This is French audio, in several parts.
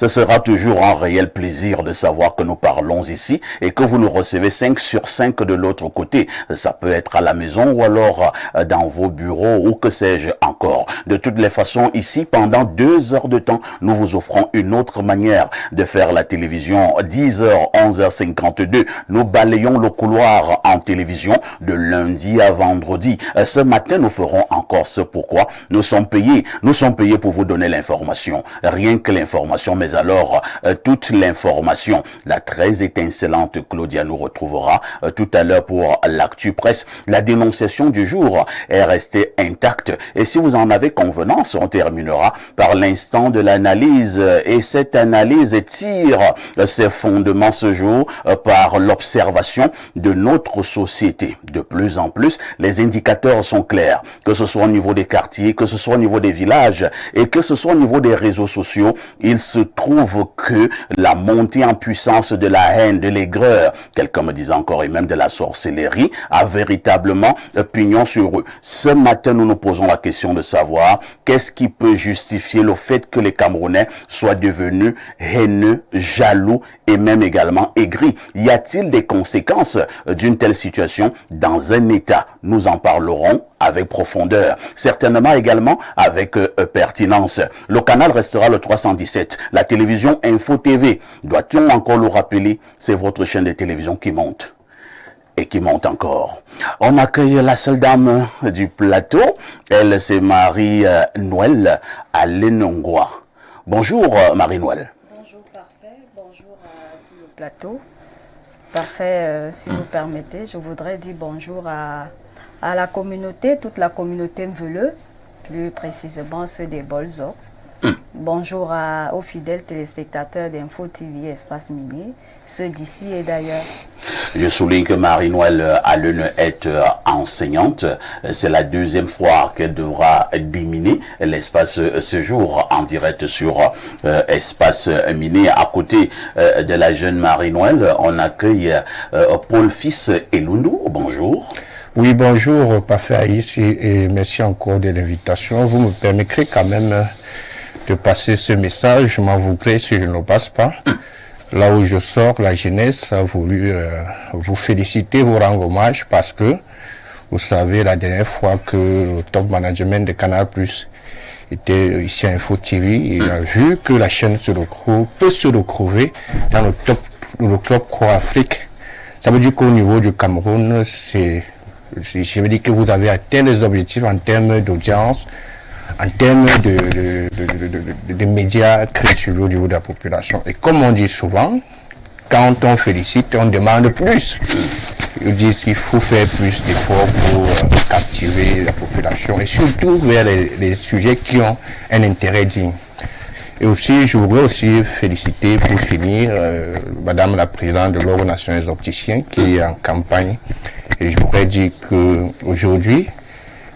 Ce sera toujours un réel plaisir de savoir que nous parlons ici et que vous nous recevez 5 sur 5 de l'autre côté. Ça peut être à la maison ou alors dans vos bureaux ou que sais-je encore. De toutes les façons, ici, pendant 2 heures de temps, nous vous offrons une autre manière de faire la télévision. 10h, 11h52, nous balayons le couloir en télévision de lundi à vendredi. Ce matin, nous ferons encore ce pourquoi nous sommes payés. Nous sommes payés pour vous donner l'information. Rien que l'information, mais alors toute l'information. La très étincelante Claudia nous retrouvera tout à l'heure pour l'actu presse. La dénonciation du jour est restée intacte. Et si vous en avez convenance, on terminera par l'instant de l'analyse. Et cette analyse tire ses fondements ce jour par l'observation de notre société. De plus en plus, les indicateurs sont clairs. Que ce soit au niveau des quartiers, que ce soit au niveau des villages et que ce soit au niveau des réseaux sociaux, il se trouve que la montée en puissance de la haine, de l'aigreur, quelqu'un me disait encore, et même de la sorcellerie, a véritablement pignon sur eux. Ce matin, nous nous posons la question de savoir qu'est-ce qui peut justifier le fait que les Camerounais soient devenus haineux, jaloux et même également aigris. Y a-t-il des conséquences d'une telle situation dans un État? Nous en parlerons avec profondeur, certainement également avec pertinence. Le canal restera le 317, la télévision Info TV. Doit-on encore le rappeler? C'est votre chaîne de télévision qui monte. Et qui monte encore. On accueille la seule dame du plateau. Elle, c'est Marie-Noël Alenongwa. Bonjour Marie-Noël. Bonjour Parfait, bonjour à tout le plateau. Parfait, si vous permettez, je voudrais dire bonjour à la communauté, toute la communauté Mveleu, plus précisément ceux des Bolzo. Bonjour aux fidèles téléspectateurs d'Info TV Espace Minier, ceux d'ici et d'ailleurs. Je souligne que Marie-Noël Allen est enseignante. C'est la deuxième fois qu'elle devra déminer l'espace ce jour en direct sur Espace Minier. À côté de la jeune Marie-Noël, on accueille Paul Fils Elundou. Bonjour. Oui, bonjour, Parfait Aïs, et merci encore de l'invitation. Vous me permettrez quand même de passer ce message. Je m'en voudrais si je ne le passe pas. Là où je sors, la jeunesse a voulu vous féliciter, vous rendre hommage parce que, vous savez, la dernière fois que le top management de Canal Plus était ici à Info TV, il a vu que la chaîne peut se retrouver dans le top Pro Afrique. Ça veut dire qu'au niveau du Cameroun, je veux dire que vous avez atteint les objectifs en termes d'audience, en termes de médias créés au niveau de la population. Et comme on dit souvent, quand on félicite, on demande plus. Ils disent qu'il faut faire plus d'efforts pour captiver la population et surtout vers les sujets qui ont un intérêt digne. Et aussi, je voudrais aussi féliciter pour finir Madame la Présidente de l'Ordre national des opticiens qui est en campagne. Et je voudrais dire qu'aujourd'hui,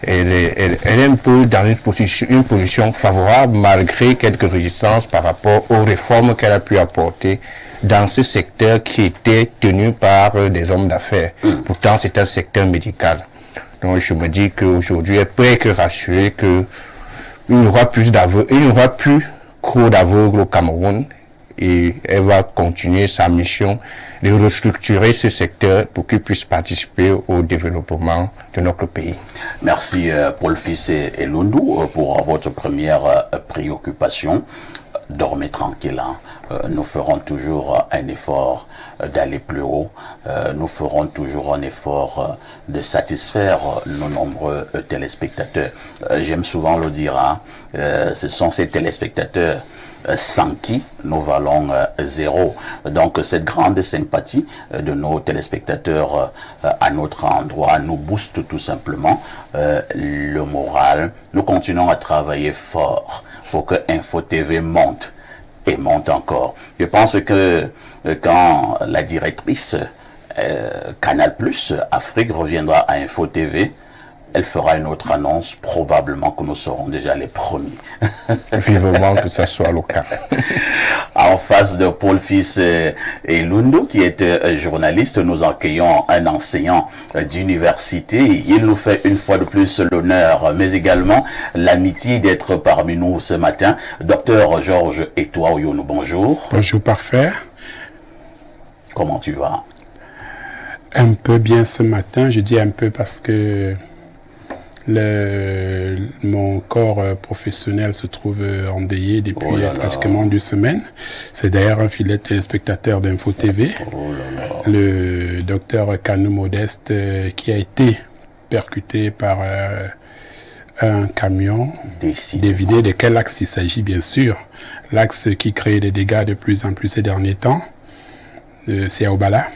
elle est un peu dans une position favorable malgré quelques résistances par rapport aux réformes qu'elle a pu apporter dans ce secteur qui était tenu par des hommes d'affaires. Pourtant, c'est un secteur médical. Donc, je me dis qu'aujourd'hui, elle peut être rassurée qu'il n'y aura plus trop d'aveugles au Cameroun et elle va continuer sa mission de restructurer ce secteur pour qu'il puisse participer au développement de notre pays. Merci Paul Fils et Lundou pour votre première préoccupation. Dormez tranquille, hein. Nous ferons toujours un effort d'aller plus haut. Nous ferons toujours un effort de satisfaire nos nombreux téléspectateurs. J'aime souvent le dire, hein, ce sont ces téléspectateurs sans qui nous valons zéro. Donc cette grande sympathie de nos téléspectateurs à notre endroit nous booste tout simplement le moral. Nous continuons à travailler fort pour que Info TV monte et monte encore. Je pense que quand la directrice Canal Plus Afrique reviendra à Info TV, elle fera une autre annonce, probablement que nous serons déjà les premiers. Vivement que ce soit le cas. En face de Paul Fils et Lundu, qui est journaliste, nous accueillons un enseignant d'université. Il nous fait une fois de plus l'honneur, mais également l'amitié d'être parmi nous ce matin. Docteur Georges Etoua Oyono, bonjour. Bonjour, parfait. Comment tu vas? Un peu bien ce matin, je dis un peu parce que mon corps professionnel se trouve endeuillé depuis pratiquement 2 semaines. C'est d'ailleurs un filet téléspectateur d'Info TV. Le docteur Kanou Modeste qui a été percuté par un camion. Devinez de quel axe il s'agit, bien sûr. L'axe qui crée des dégâts de plus en plus ces derniers temps, c'est à Obala.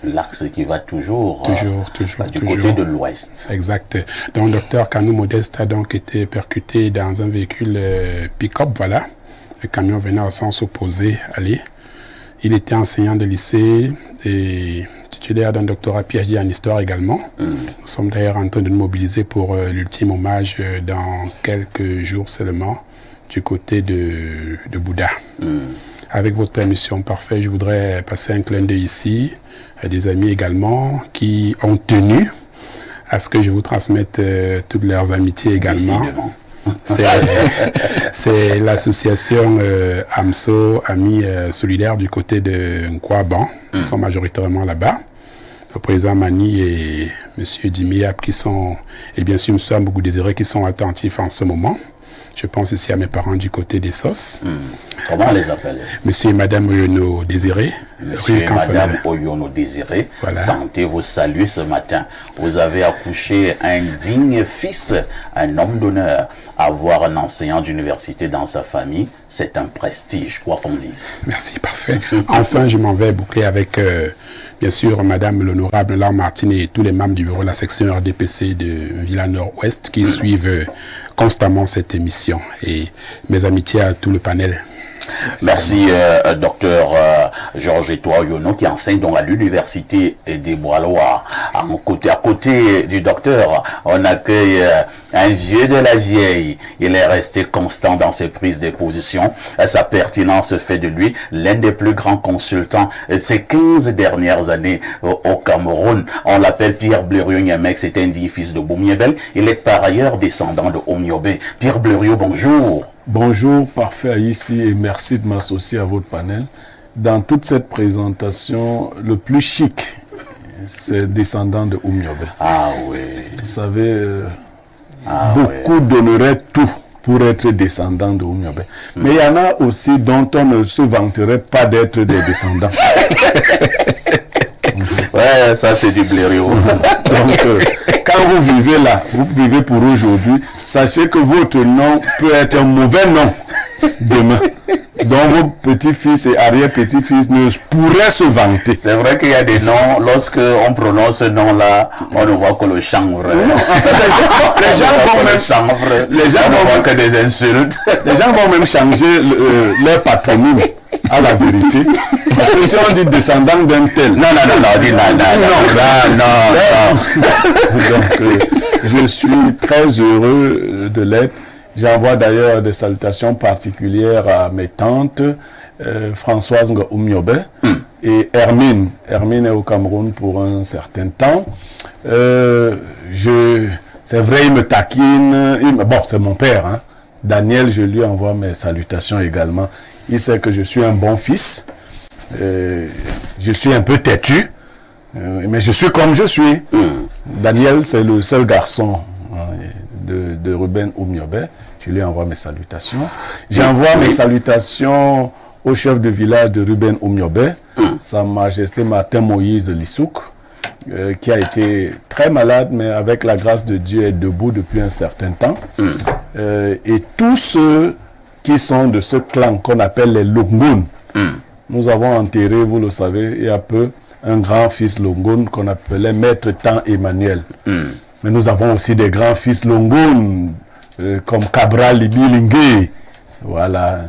L'axe qui va toujours du côté de l'ouest. Exact. Donc, docteur Kanou Modeste a donc été percuté dans un véhicule pick-up, voilà. Le camion venait au sens opposé, allez. Il était enseignant de lycée et titulaire d'un doctorat PhD en histoire également. Nous sommes d'ailleurs en train de nous mobiliser pour l'ultime hommage dans quelques jours seulement du côté de Bouddha. Avec votre permission, parfait, je voudrais passer un clin d'œil ici à des amis également qui ont tenu à ce que je vous transmette toutes leurs amitiés également. C'est l'association AMSO, Amis Solidaires du côté de Nkwaban, qui sont majoritairement là-bas. Le président Mani et M. Dimiap qui sont, et bien sûr M. Ambougou Désiré qui sont attentifs en ce moment. Je pense ici à mes parents du côté des SOS. Comment on les appelle? Monsieur et Madame Oyono Désiré. Monsieur et Madame Oyono Désiré, voilà. Santé vous salue ce matin. Vous avez accouché un digne fils, un homme d'honneur. Avoir un enseignant d'université dans sa famille, c'est un prestige, quoi qu'on dise. Merci, parfait. Enfin, je m'en vais boucler avec, bien sûr, Madame l'honorable Laure Martine et tous les membres du bureau de la section RDPC de Villa Nord-Ouest qui suivent constamment cette émission. Et mes amitiés à tout le panel. Merci, docteur Georges Etoua Oyono, qui enseigne donc à l'université des Bois-Loire. À côté du docteur, on accueille un vieux de la vieille. Il est resté constant dans ses prises de position. Sa pertinence fait de lui l'un des plus grands consultants de ces 15 dernières années au Cameroun. On l'appelle Pierre Blériot-Niamek, c'est un digne fils de Boumiebel. Il est par ailleurs descendant de Omiobe. Pierre Blériot, bonjour. Bonjour, parfait ici et merci de m'associer à votre panel. Dans toute cette présentation, le plus chic, c'est descendant de Oumiobe. Ah oui. Vous savez, beaucoup donneraient tout pour être descendant de Oumiobe. Mais il y en a aussi dont on ne se vanterait pas d'être des descendants. Ouais, ça c'est du Blériot. Donc, quand vous vivez là, vous vivez pour aujourd'hui, sachez que votre nom peut être un mauvais nom demain. Donc vos petits-fils et arrière-petits-fils ne pourraient se vanter. C'est vrai qu'il y a des noms, lorsque on prononce ce nom-là, on ne voit que le chanvre. Non, en fait, les gens vont même... Les gens vont voir que des insultes. Les gens vont même changer leur patronyme. À la vérité, parce que si on dit descendant d'un tel, non, donc je suis très heureux de l'être. J'envoie d'ailleurs des salutations particulières à mes tantes, Françoise Oumiobe et Hermine. Hermine est au Cameroun pour un certain temps. C'est vrai, il me taquine. Bon, c'est mon père, hein. Daniel, je lui envoie mes salutations également. Il sait que je suis un bon fils. Je suis un peu têtu, mais je suis comme je suis. Daniel, c'est le seul garçon de Ruben Oumiobe. Je lui envoie mes salutations. J'envoie mes salutations au chef de village de Ruben Oumiobe, Sa Majesté Martin Moïse Lissouk, qui a été très malade, mais avec la grâce de Dieu est debout depuis un certain temps. Et tous ceux qui sont de ce clan qu'on appelle les Longoun. Nous avons enterré, vous le savez, il y a peu, un grand-fils Longoun qu'on appelait Maître Tan Emmanuel. Mais nous avons aussi des grands-fils Longoun, comme Cabral Libi-Lingué. Voilà.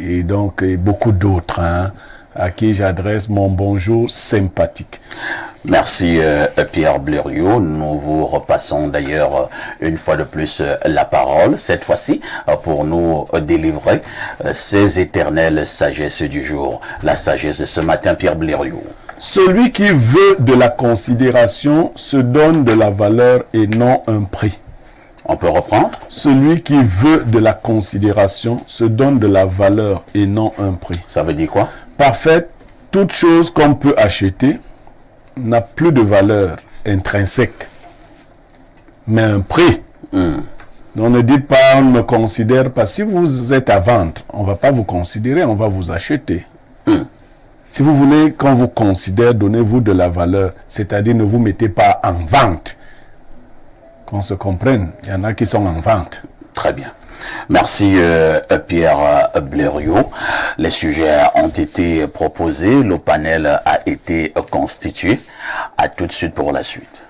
Et donc, beaucoup d'autres, hein, à qui j'adresse mon bonjour sympathique. Merci Pierre Blériot. Nous vous repassons d'ailleurs une fois de plus la parole, cette fois-ci pour nous délivrer ces éternelles sagesses du jour. La sagesse de ce matin, Pierre Blériot. Celui qui veut de la considération se donne de la valeur et non un prix. On peut reprendre? Celui qui veut de la considération se donne de la valeur et non un prix. Ça veut dire quoi? Parfait, toute chose qu'on peut acheter n'a plus de valeur intrinsèque, mais un prix. Donc ne dites pas, on ne me considère pas. Si vous êtes à vendre, on ne va pas vous considérer, on va vous acheter. Si vous voulez qu'on vous considère, donnez-vous de la valeur, c'est-à-dire ne vous mettez pas en vente. Qu'on se comprenne, il y en a qui sont en vente. Très bien. Merci Pierre Blériot. Les sujets ont été proposés, le panel a été constitué. À tout de suite pour la suite.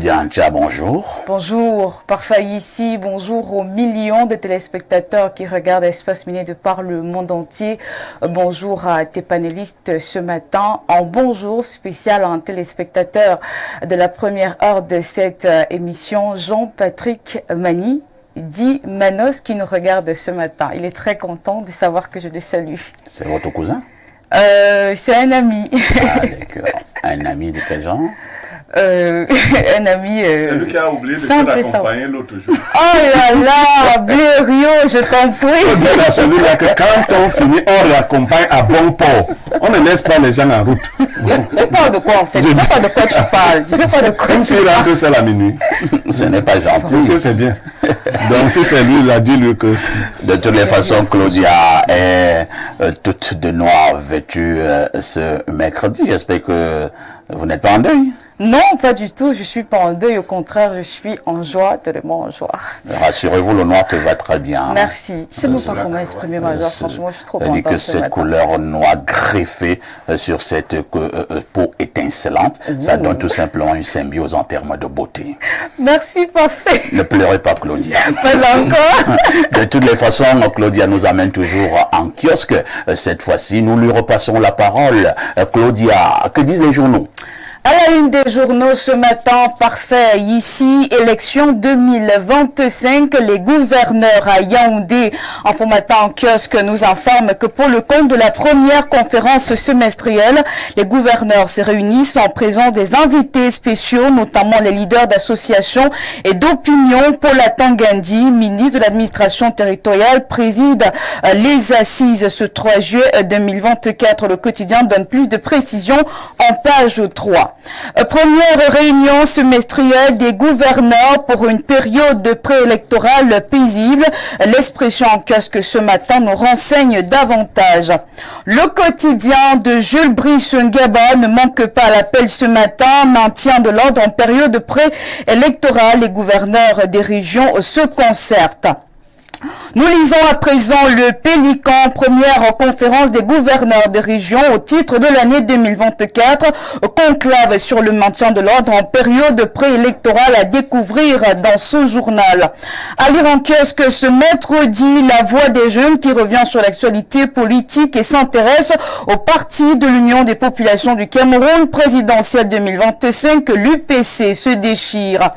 Antia, bonjour. Bonjour, parfait ici. Bonjour aux millions de téléspectateurs qui regardent Espace Minier de par le monde entier. Bonjour à tes panélistes ce matin. Un bonjour spécial à un téléspectateur de la première heure de cette émission, Jean-Patrick Mani, dit Manos, qui nous regarde ce matin. Il est très content de savoir que je le salue. C'est votre cousin? C'est un ami. Ah, d'accord. Un ami de quel genre? Un ami c'est lui qui a oublié de l'accompagner l'autre jour. Oh là là, Blériot, je t'en prie. Il faut dire à celui-là que quand on finit, on l'accompagne à bon port. On ne laisse pas les gens en route. Tu parles de quoi en fait? Je ne sais pas de quoi tu parles. Je sais pas de quoi tu parles. parles. C'est la minuit. Ce n'est pas gentil. Est-ce que c'est bien? Donc si c'est lui, il a dit lui que... De toutes les façons, Claudia est toute de noir vêtue ce mercredi. J'espère que vous n'êtes pas en deuil. Non, pas du tout. Je ne suis pas en deuil. Au contraire, je suis en joie, tellement en joie. Rassurez-vous, le noir te va très bien. Merci. Je ne sais pas comment exprimer ma joie. Franchement, je suis trop contente. Que cette couleur noire greffée sur cette peau étincelante, ça donne tout simplement une symbiose en termes de beauté. Merci, parfait. Ne pleurez pas, Claudia. Pas encore. De toutes les façons, Claudia nous amène toujours en kiosque. Cette fois-ci, nous lui repassons la parole. Claudia, que disent les journaux? À la une des journaux ce matin, parfait, ici, élection 2025, les gouverneurs à Yaoundé, en formatant en kiosque, nous informent que pour le compte de la première conférence semestrielle, les gouverneurs se réunissent en présence des invités spéciaux, notamment les leaders d'associations et d'opinion. Paul Atangandi, ministre de l'administration territoriale, préside les assises ce 3 juillet 2024. Le quotidien donne plus de précisions en page 3. Première réunion semestrielle des gouverneurs pour une période préélectorale paisible. L'expression en kiosque ce matin nous renseigne davantage. Le quotidien de Jules Brice Ngaba ne manque pas à l'appel ce matin. Maintien de l'ordre en période préélectorale. Les gouverneurs des régions se concertent. Nous lisons à présent le Pélican, première conférence des gouverneurs des régions au titre de l'année 2024, conclave sur le maintien de l'ordre en période préélectorale à découvrir dans ce journal. À lire en kiosque ce mercredi, la voix des jeunes qui revient sur l'actualité politique et s'intéresse au parti de l'Union des populations du Cameroun, présidentielle 2025, l'UPC se déchire.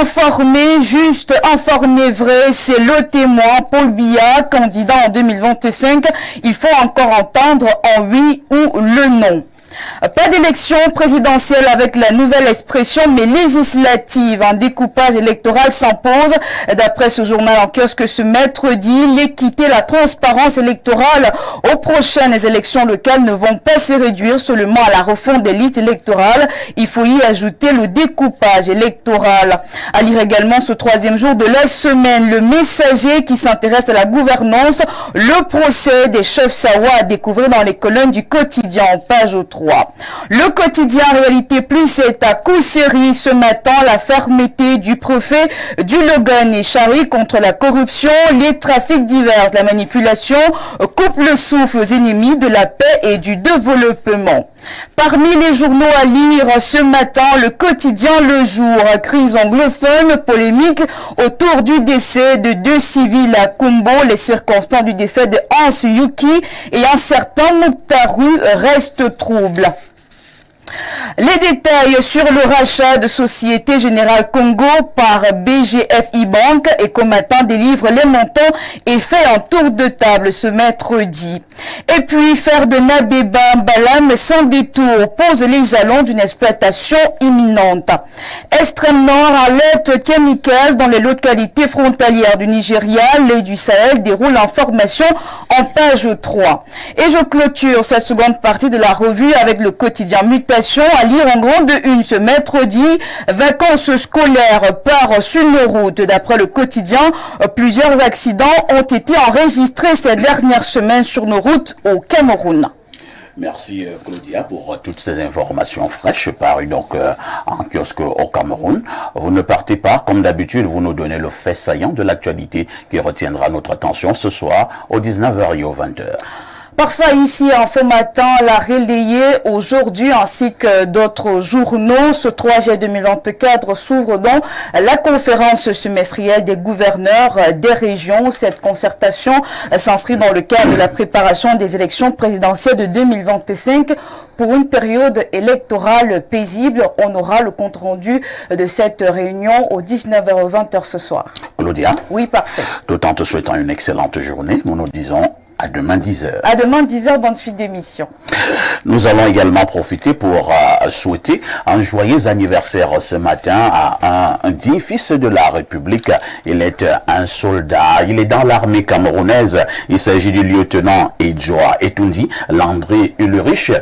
Informer, juste, informer vrai, c'est le témoin. Paul Biya, candidat en 2025, il faut encore entendre en oui ou le non. Pas d'élection présidentielle avec la nouvelle expression, mais législative. Un découpage électoral s'impose. D'après ce journal en kiosque ce mercredi, l'équité, la transparence électorale aux prochaines élections locales ne vont pas se réduire seulement à la refonte des listes électorales. Il faut y ajouter le découpage électoral. À lire également ce troisième jour de la semaine, le Messager qui s'intéresse à la gouvernance, le procès des chefs Sawa à découvrir dans les colonnes du quotidien en page 3. Le quotidien Réalité Plus est à Kousséry ce matin. La fermeté du préfet du Logan et Chari contre la corruption, les trafics divers, la manipulation coupe le souffle aux ennemis de la paix et du développement. Parmi les journaux à lire ce matin, le quotidien Le Jour, crise anglophone, polémique autour du décès de 2 civils à Kumbo, les circonstances du décès de Hans Yuki et un certain Mouktaru restent troubles. Les détails sur le rachat de Société Générale Congo par BGFI Bank et Comatan délivre les montants et fait un tour de table ce mercredi. Et puis faire de Nabeba Balam sans détour pose les jalons d'une exploitation imminente. Extrême Nord, alerte kamikaze dans les localités frontalières du Nigeria, et du Sahel déroule l'information en page 3. Et je clôture cette seconde partie de la revue avec le quotidien Mutation à lire en grande une ce mercredi. Vacances scolaires par sur nos routes. D'après le quotidien, plusieurs accidents ont été enregistrés ces dernières semaines sur nos routes au Cameroun. Merci Claudia pour toutes ces informations fraîches parues donc en kiosque au Cameroun. Vous ne partez pas, comme d'habitude, vous nous donnez le fait saillant de l'actualité qui retiendra notre attention ce soir au 19h et au 20h. Parfois ici, en ce matin, l'a relayé aujourd'hui ainsi que d'autres journaux. Ce 3 juillet 2024 s'ouvre donc la conférence semestrielle des gouverneurs des régions. Cette concertation s'inscrit dans le cadre de la préparation des élections présidentielles de 2025. Pour une période électorale paisible, on aura le compte-rendu de cette réunion au 19h au 20h ce soir. Claudia. Oui, parfait. Tout en te souhaitant une excellente journée, nous nous disons à demain 10h. À demain 10h, bonne suite d'émission. Nous allons également profiter pour souhaiter un joyeux anniversaire ce matin à un digne fils de la République. Il est un soldat, il est dans l'armée camerounaise. Il s'agit du lieutenant Edjoa Etundi Landry Ulrich,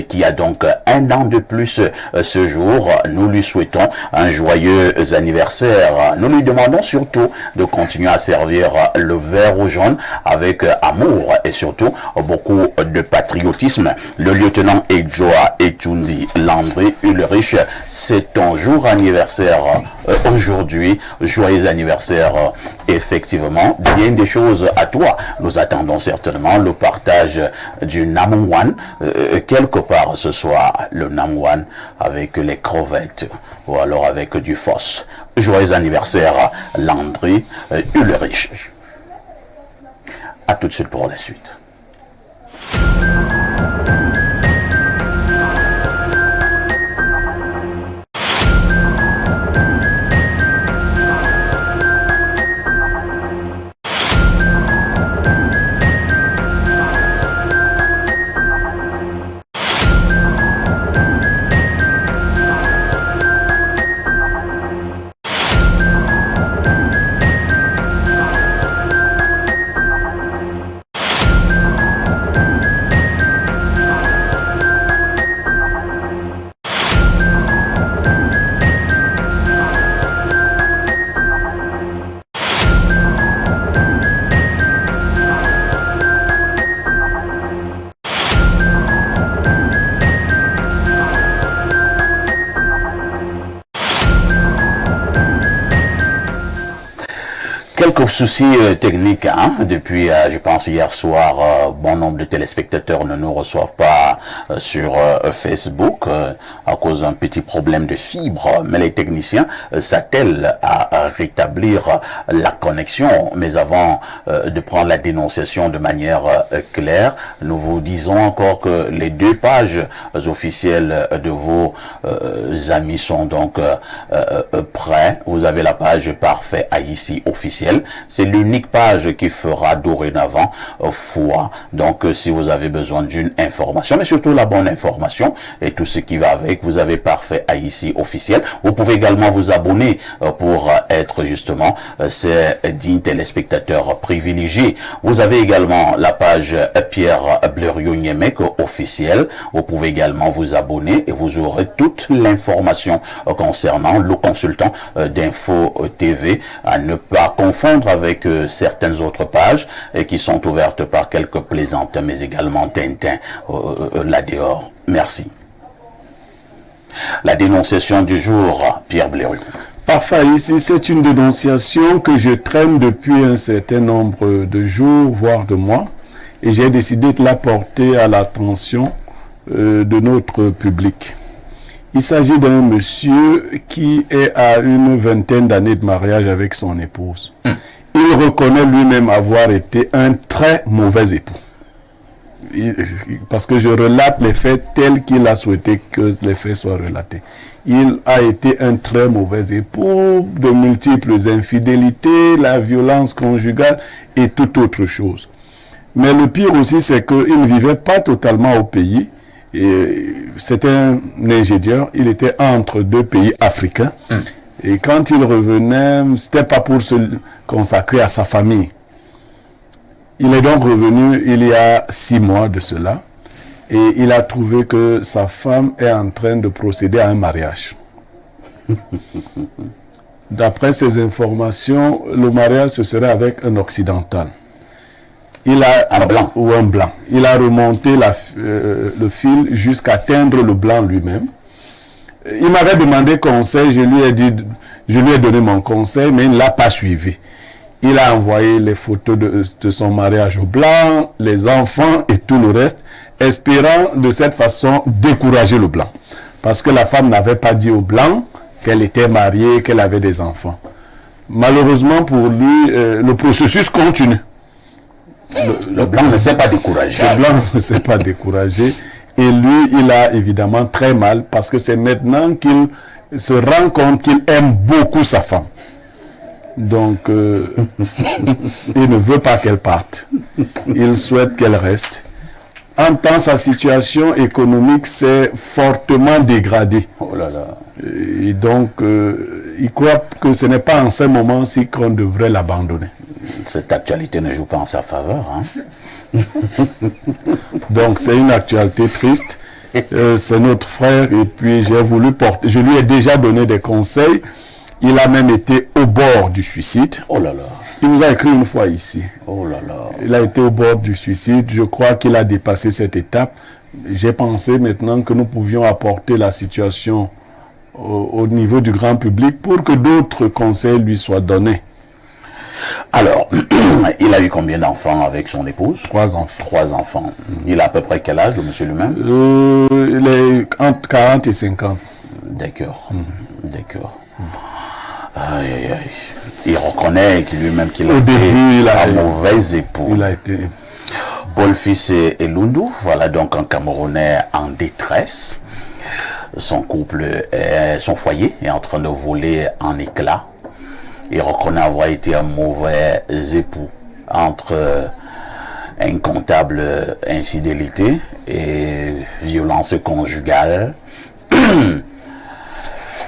qui a donc 1 an de plus ce jour. Nous lui souhaitons un joyeux anniversaire. Nous lui demandons surtout de continuer à servir le vert ou jaune avec amour et surtout beaucoup de patriotisme. Le lieutenant Edjoa Etundi Landry Ulrich, c'est ton jour anniversaire aujourd'hui. Joyeux anniversaire, effectivement. Bien des choses à toi. Nous attendons certainement le partage du Namwan quelque part ce soir. Le Namwan avec les crevettes ou alors avec du fos. Joyeux anniversaire, Landry Ulrich. À tout de suite pour la suite. Quelques soucis techniques depuis, je pense, hier soir, bon nombre de téléspectateurs ne nous reçoivent pas sur Facebook à cause d'un petit problème de fibre, mais les techniciens s'attellent à rétablir la connexion. Mais avant de prendre la dénonciation de manière claire, nous vous disons encore que les 2 pages officielles de vos amis sont donc prêts. Vous avez la page Parfait Haïti officielle officiel. C'est l'unique page qui fera dorénavant foi. Donc, si vous avez besoin d'une information, mais surtout la bonne information et tout ce qui va avec, vous avez Parfait Haïti officiel. Vous pouvez également vous abonner pour être justement ces dignes téléspectateurs privilégiés. Vous avez également la page Pierre Blériot-Niemek officielle. Vous pouvez également vous abonner et vous aurez toute l'information concernant le consultant d'Info TV, à ne pas confondre avec certaines autres pages qui sont ouvertes par quelques plaisantes, mais également Tintin là dehors. Merci. La dénonciation du jour, Pierre Blériot. Parfait, ici c'est une dénonciation que je traîne depuis un certain nombre de jours, voire de mois, et j'ai décidé de la porter à l'attention de notre public. Il s'agit d'un monsieur qui est à une vingtaine d'années de mariage avec son épouse. Il reconnaît lui-même avoir été un très mauvais époux. Parce que je relate les faits tels qu'il a souhaité que les faits soient relatés. Il a été un très mauvais époux, de multiples infidélités, la violence conjugale et toute autre chose. Mais le pire aussi, c'est qu'il ne vivait pas totalement au pays. C'était un ingénieur, il était entre deux pays africains. Et quand il revenait, c'était pas pour se consacrer à sa famille. Il est donc revenu il y a 6 mois de cela. Et il a trouvé que sa femme est en train de procéder à un mariage. D'après ces informations, le mariage se serait avec un occidental. Un blanc. Ou un blanc. Il a remonté le fil jusqu'à atteindre le blanc lui-même. Il m'avait demandé conseil, je lui ai donné mon conseil, mais il ne l'a pas suivi. Il a envoyé les photos de son mariage au blanc, les enfants et tout le reste, espérant de cette façon décourager le blanc. Parce que la femme n'avait pas dit au blanc qu'elle était mariée, qu'elle avait des enfants. Malheureusement pour lui, le processus continue. Le blanc ne s'est pas découragé. Le blanc ne s'est pas découragé. Et lui, il a évidemment très mal parce que c'est maintenant qu'il se rend compte qu'il aime beaucoup sa femme. Donc, il ne veut pas qu'elle parte. Il souhaite qu'elle reste. En temps, sa situation économique s'est fortement dégradée. Oh là là. Et donc, il croit que ce n'est pas en ce moment-ci qu'on devrait l'abandonner. Cette actualité ne joue pas en sa faveur. Hein? Donc, c'est une actualité triste. C'est notre frère et puis j'ai voulu porter. Je lui ai déjà donné des conseils. Il a même été au bord du suicide. Oh là là. Il nous a écrit une fois ici. Oh là là. Il a été au bord du suicide. Je crois qu'il a dépassé cette étape. J'ai pensé maintenant que nous pouvions apporter la situation au niveau du grand public pour que d'autres conseils lui soient donnés. Alors, il a eu combien d'enfants avec son épouse? 3 enfants. 3 enfants. Il a à peu près quel âge, le monsieur lui-même? Il est entre 40 et 50. D'accord. D'accord. Aïe, aïe, aïe. Il reconnaît lui-même qu'il a été un mauvais époux. Il a été. Paul Fils et Lundu, voilà donc un Camerounais en détresse. Son couple, son foyer est en train de voler en éclats. Il reconnaît avoir été un mauvais époux entre incontable infidélité et violence conjugale.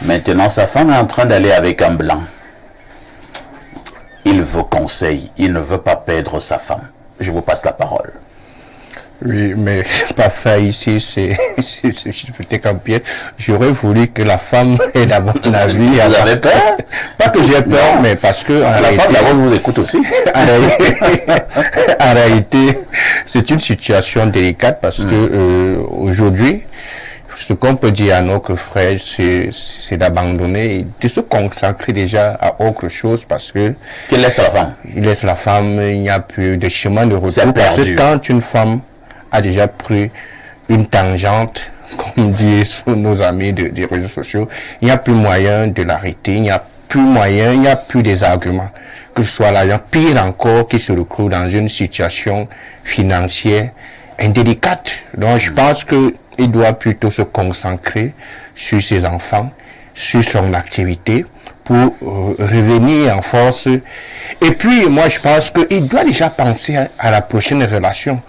Maintenant, sa femme est en train d'aller avec un blanc. Il veut conseil, il ne veut pas perdre sa femme. Je vous passe la parole. Oui, mais parfait ici, c'est peut-être un pied. J'aurais voulu que la femme ait d'abord la vie. Vous avez peur? Pas que j'ai peur, mais parce que... La femme d'abord vous écoute aussi. En réalité, c'est une situation délicate parce que aujourd'hui, ce qu'on peut dire à notre frère, c'est d'abandonner et de se consacrer déjà à autre chose parce que... Qu'il laisse la femme. Il laisse la femme, il n'y a plus de chemin de retour. Parce que quand une femme a déjà pris une tangente, comme disent nos amis des réseaux sociaux, il n'y a plus moyen de l'arrêter, il n'y a plus moyen, il n'y a plus des arguments. Que ce soit l'argent, pire encore, qui se retrouve dans une situation financière indélicate. Donc je pense qu'il doit plutôt se concentrer sur ses enfants, sur son activité pour revenir en force. Et puis, moi, je pense qu'il doit déjà penser à la prochaine relation.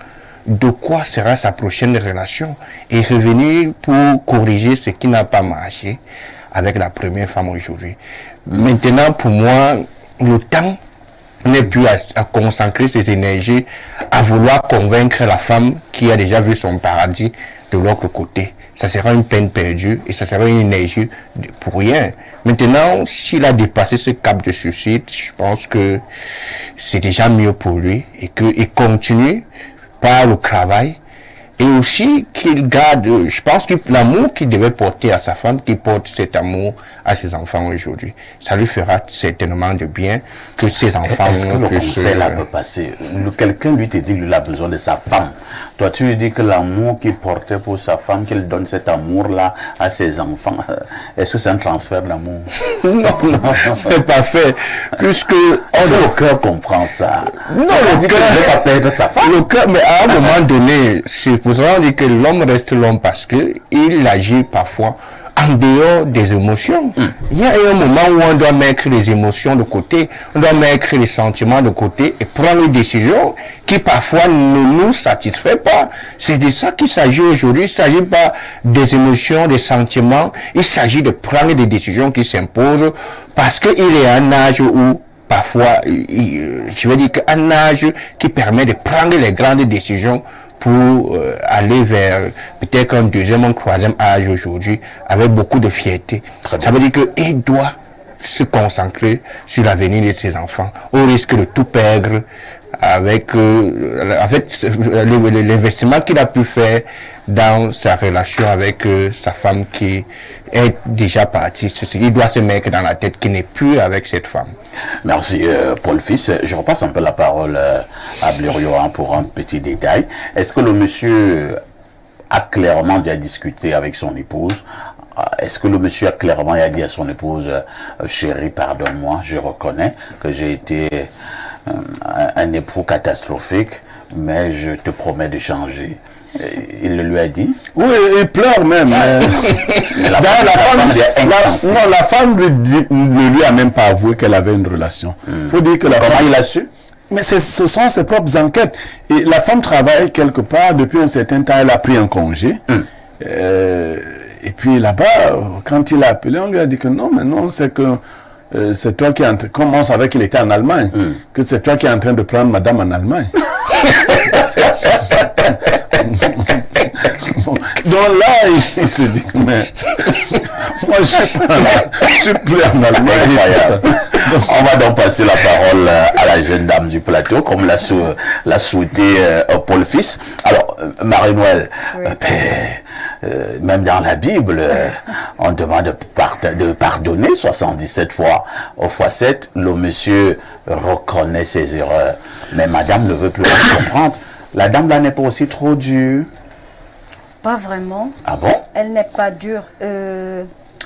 De quoi sera sa prochaine relation et revenir pour corriger ce qui n'a pas marché avec la première femme aujourd'hui. Maintenant, pour moi, le temps n'est plus à consacrer ses énergies à vouloir convaincre la femme qui a déjà vu son paradis de l'autre côté. Ça sera une peine perdue et ça sera une énergie pour rien. Maintenant, s'il a dépassé ce cap de suicide, je pense que c'est déjà mieux pour lui et qu'il continue par le travail et aussi qu'il garde, je pense que l'amour qu'il devait porter à sa femme, qu'il porte cet amour à ses enfants aujourd'hui. Ça lui fera certainement de bien que ses enfants... Est-ce que le conseil là peut passer? Quelqu'un lui te dit qu'il a besoin de sa femme. Toi, tu lui dis que l'amour qu'il portait pour sa femme, qu'il donne cet amour-là à ses enfants, est-ce que c'est un transfert d'amour? Non, c'est pas fait. Puisque... Est-ce que le cœur comprend ça? Non, on dit qu'il ne veut pas perdre sa femme. Le cœur, mais à un moment donné, c'est pour ça qu'on dit que l'homme reste l'homme parce que il agit parfois en dehors des émotions. Il y a un moment où on doit mettre les émotions de côté, on doit mettre les sentiments de côté et prendre une décision qui parfois ne nous satisfait pas. C'est de ça qu'il s'agit aujourd'hui. Il ne s'agit pas des émotions, des sentiments. Il s'agit de prendre des décisions qui s'imposent parce qu'il est à un âge où parfois, je veux dire qu'un âge qui permet de prendre les grandes décisions pour aller vers peut-être un deuxième, un troisième âge aujourd'hui avec beaucoup de fierté. Ça veut dire qu'il doit se concentrer sur l'avenir de ses enfants au risque de tout perdre avec l'investissement qu'il a pu faire dans sa relation avec sa femme qui est déjà partie. Il doit se mettre dans la tête qu'il n'est plus avec cette femme. Merci Paul Fils. Je repasse un peu la parole à Blériot pour un petit détail. Est-ce que le monsieur a clairement déjà discuté avec son épouse? Est-ce que le monsieur a clairement dit à son épouse, chérie, pardonne-moi, je reconnais que j'ai été un époux catastrophique, mais je te promets de changer? Il le lui a dit? Oui, il pleure même. Mais la femme ne lui a même pas avoué qu'elle avait une relation. Faut dire que Comment il a su? Mais ce sont ses propres enquêtes. Et la femme travaille quelque part depuis un certain temps. Elle a pris un congé. Et puis là-bas, quand il a appelé, on lui a dit que non, mais non, c'est que c'est toi qui es en train... Comme on savait qu'il était en Allemagne, que c'est toi qui es en train de prendre madame en Allemagne. Donc là, il se dit, mais moi je suis plus en Allemagne. On va donc passer la parole à la jeune dame du plateau, comme l'a souhaité Paul Fils. Alors, Marie-Noël, oui. Même dans la Bible, on demande de pardonner 77 fois. Au fois 7, le monsieur reconnaît ses erreurs. Mais madame ne veut plus comprendre. La dame là n'est pas aussi trop dure? Pas vraiment. Ah bon? Elle n'est pas dure.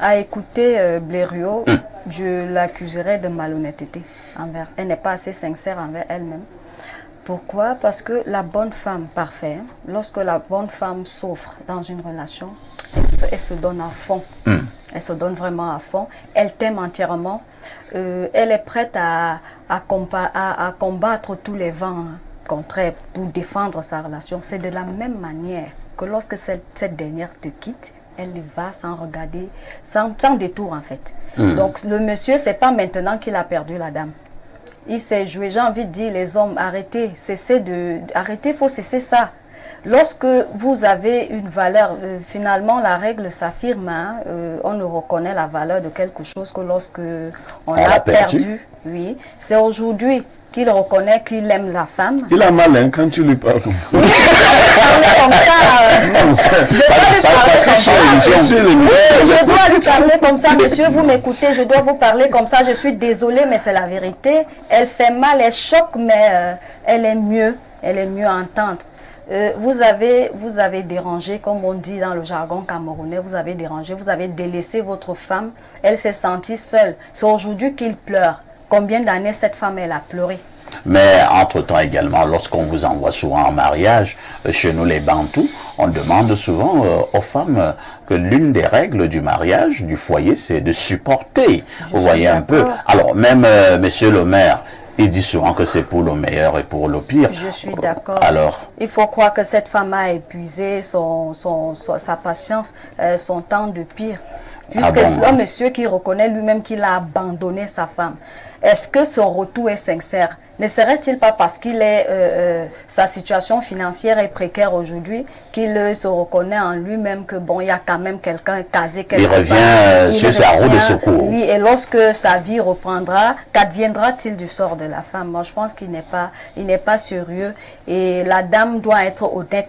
À écouter Blériot, je l'accuserais de malhonnêteté envers. Elle n'est pas assez sincère envers elle-même. Pourquoi? Parce que la bonne femme parfaite, lorsque la bonne femme souffre dans une relation, elle se donne à fond. Elle se donne vraiment à fond. Elle t'aime entièrement. Elle est prête à combattre tous les vents contraires pour défendre sa relation. C'est de la même manière que lorsque cette dernière te quitte, elle va sans regarder, sans détour en fait. Donc le monsieur, c'est pas maintenant qu'il a perdu la dame. Il s'est joué, j'ai envie de dire, les hommes, arrêtez, il faut cesser ça. Lorsque vous avez une valeur, finalement la règle s'affirme, hein, on ne reconnaît la valeur de quelque chose que lorsque on l'a perdu. Oui, c'est aujourd'hui qu'il reconnaît qu'il aime la femme. Il a mal hein, quand tu lui parles comme ça. Oui, comme ça. Je dois lui parler comme ça, monsieur, vous m'écoutez, je dois vous parler comme ça, je suis désolée, mais c'est la vérité. Elle fait mal, elle choque, mais elle est mieux à entendre. Vous avez dérangé, comme on dit dans le jargon camerounais, vous avez dérangé, vous avez délaissé votre femme, elle s'est sentie seule. C'est aujourd'hui qu'il pleure. Combien d'années cette femme, elle a pleuré? Mais entre-temps également, lorsqu'on vous envoie souvent en mariage, chez nous les Bantous, on demande souvent aux femmes que l'une des règles du mariage, du foyer, c'est de supporter. Vous voyez un peu. Alors, même monsieur le maire, il dit souvent que c'est pour le meilleur et pour le pire. Je suis d'accord. Alors, il faut croire que cette femme a épuisé sa patience, son temps de pire. Puisque un monsieur qui reconnaît lui-même qu'il a abandonné sa femme, est-ce que son retour est sincère? Ne serait-il pas parce qu'il est sa situation financière est précaire aujourd'hui qu'il se reconnaît en lui-même que bon, il y a quand même quelqu'un casé quelque part. Il revient sur sa roue de secours. Oui, et lorsque sa vie reprendra, qu'adviendra-t-il du sort de la femme? Moi, je pense qu'il n'est pas sérieux et la dame doit être honnête.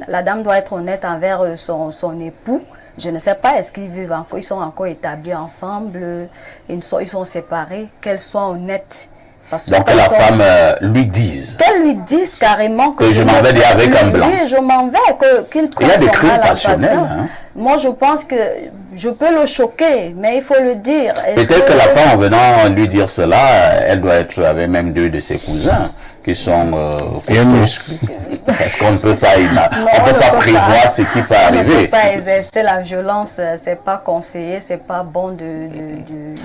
La dame doit être honnête envers son époux. Je ne sais pas, est-ce qu'ils vivent encore, ils sont encore établis ensemble, ils sont séparés, qu'elle soit honnête. Donc que la femme lui dise. Qu'elle lui dise carrément que je m'en vais dire avec un blanc. Oui, je m'en vais, qu'il prenne son mal en patience. Moi, je pense que je peux le choquer, mais il faut le dire. Peut-être que la femme, en venant lui dire cela, elle doit être avec même deux de ses cousins qui sont parce qu'on ne peut pas, on peut pas prévoir ce qui peut arriver. On ne peut pas exercer la violence, c'est pas conseillé, c'est pas bon de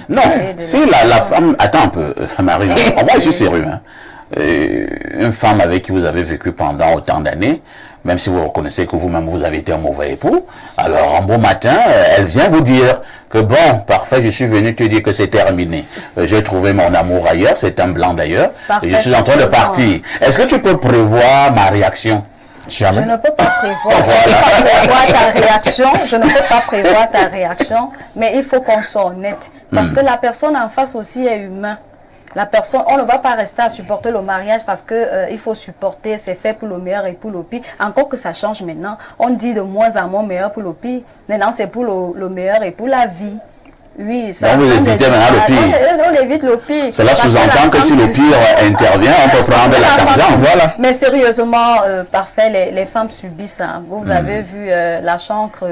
non, si la femme, attends un peu, Marie, moi je suis sérieux, hein. Une femme avec qui vous avez vécu pendant autant d'années, même si vous reconnaissez que vous-même vous avez été un mauvais époux, alors un beau matin, elle vient vous dire que bon, parfait, je suis venu te dire que c'est terminé. J'ai trouvé mon amour ailleurs, c'est un blanc d'ailleurs, et je suis en train de partir. Est-ce que tu peux prévoir ma réaction? Jamais. Je ne peux pas prévoir ta réaction. Je ne peux pas prévoir ta réaction, mais il faut qu'on soit honnête. Parce que la personne en face aussi est humain. La personne, on ne va pas rester à supporter le mariage parce que il faut supporter, c'est fait pour le meilleur et pour le pire. Encore que ça change maintenant. On dit de moins en moins meilleur pour le pire. Maintenant, c'est pour le meilleur et pour la vie. Oui, ça. Donc vous évitez maintenant le pire. On évite le pire. Cela sous-entend que si le pire intervient, on peut prendre la tangente. Voilà. Mais sérieusement, parfait, les femmes subissent. Hein. Vous avez vu la chancre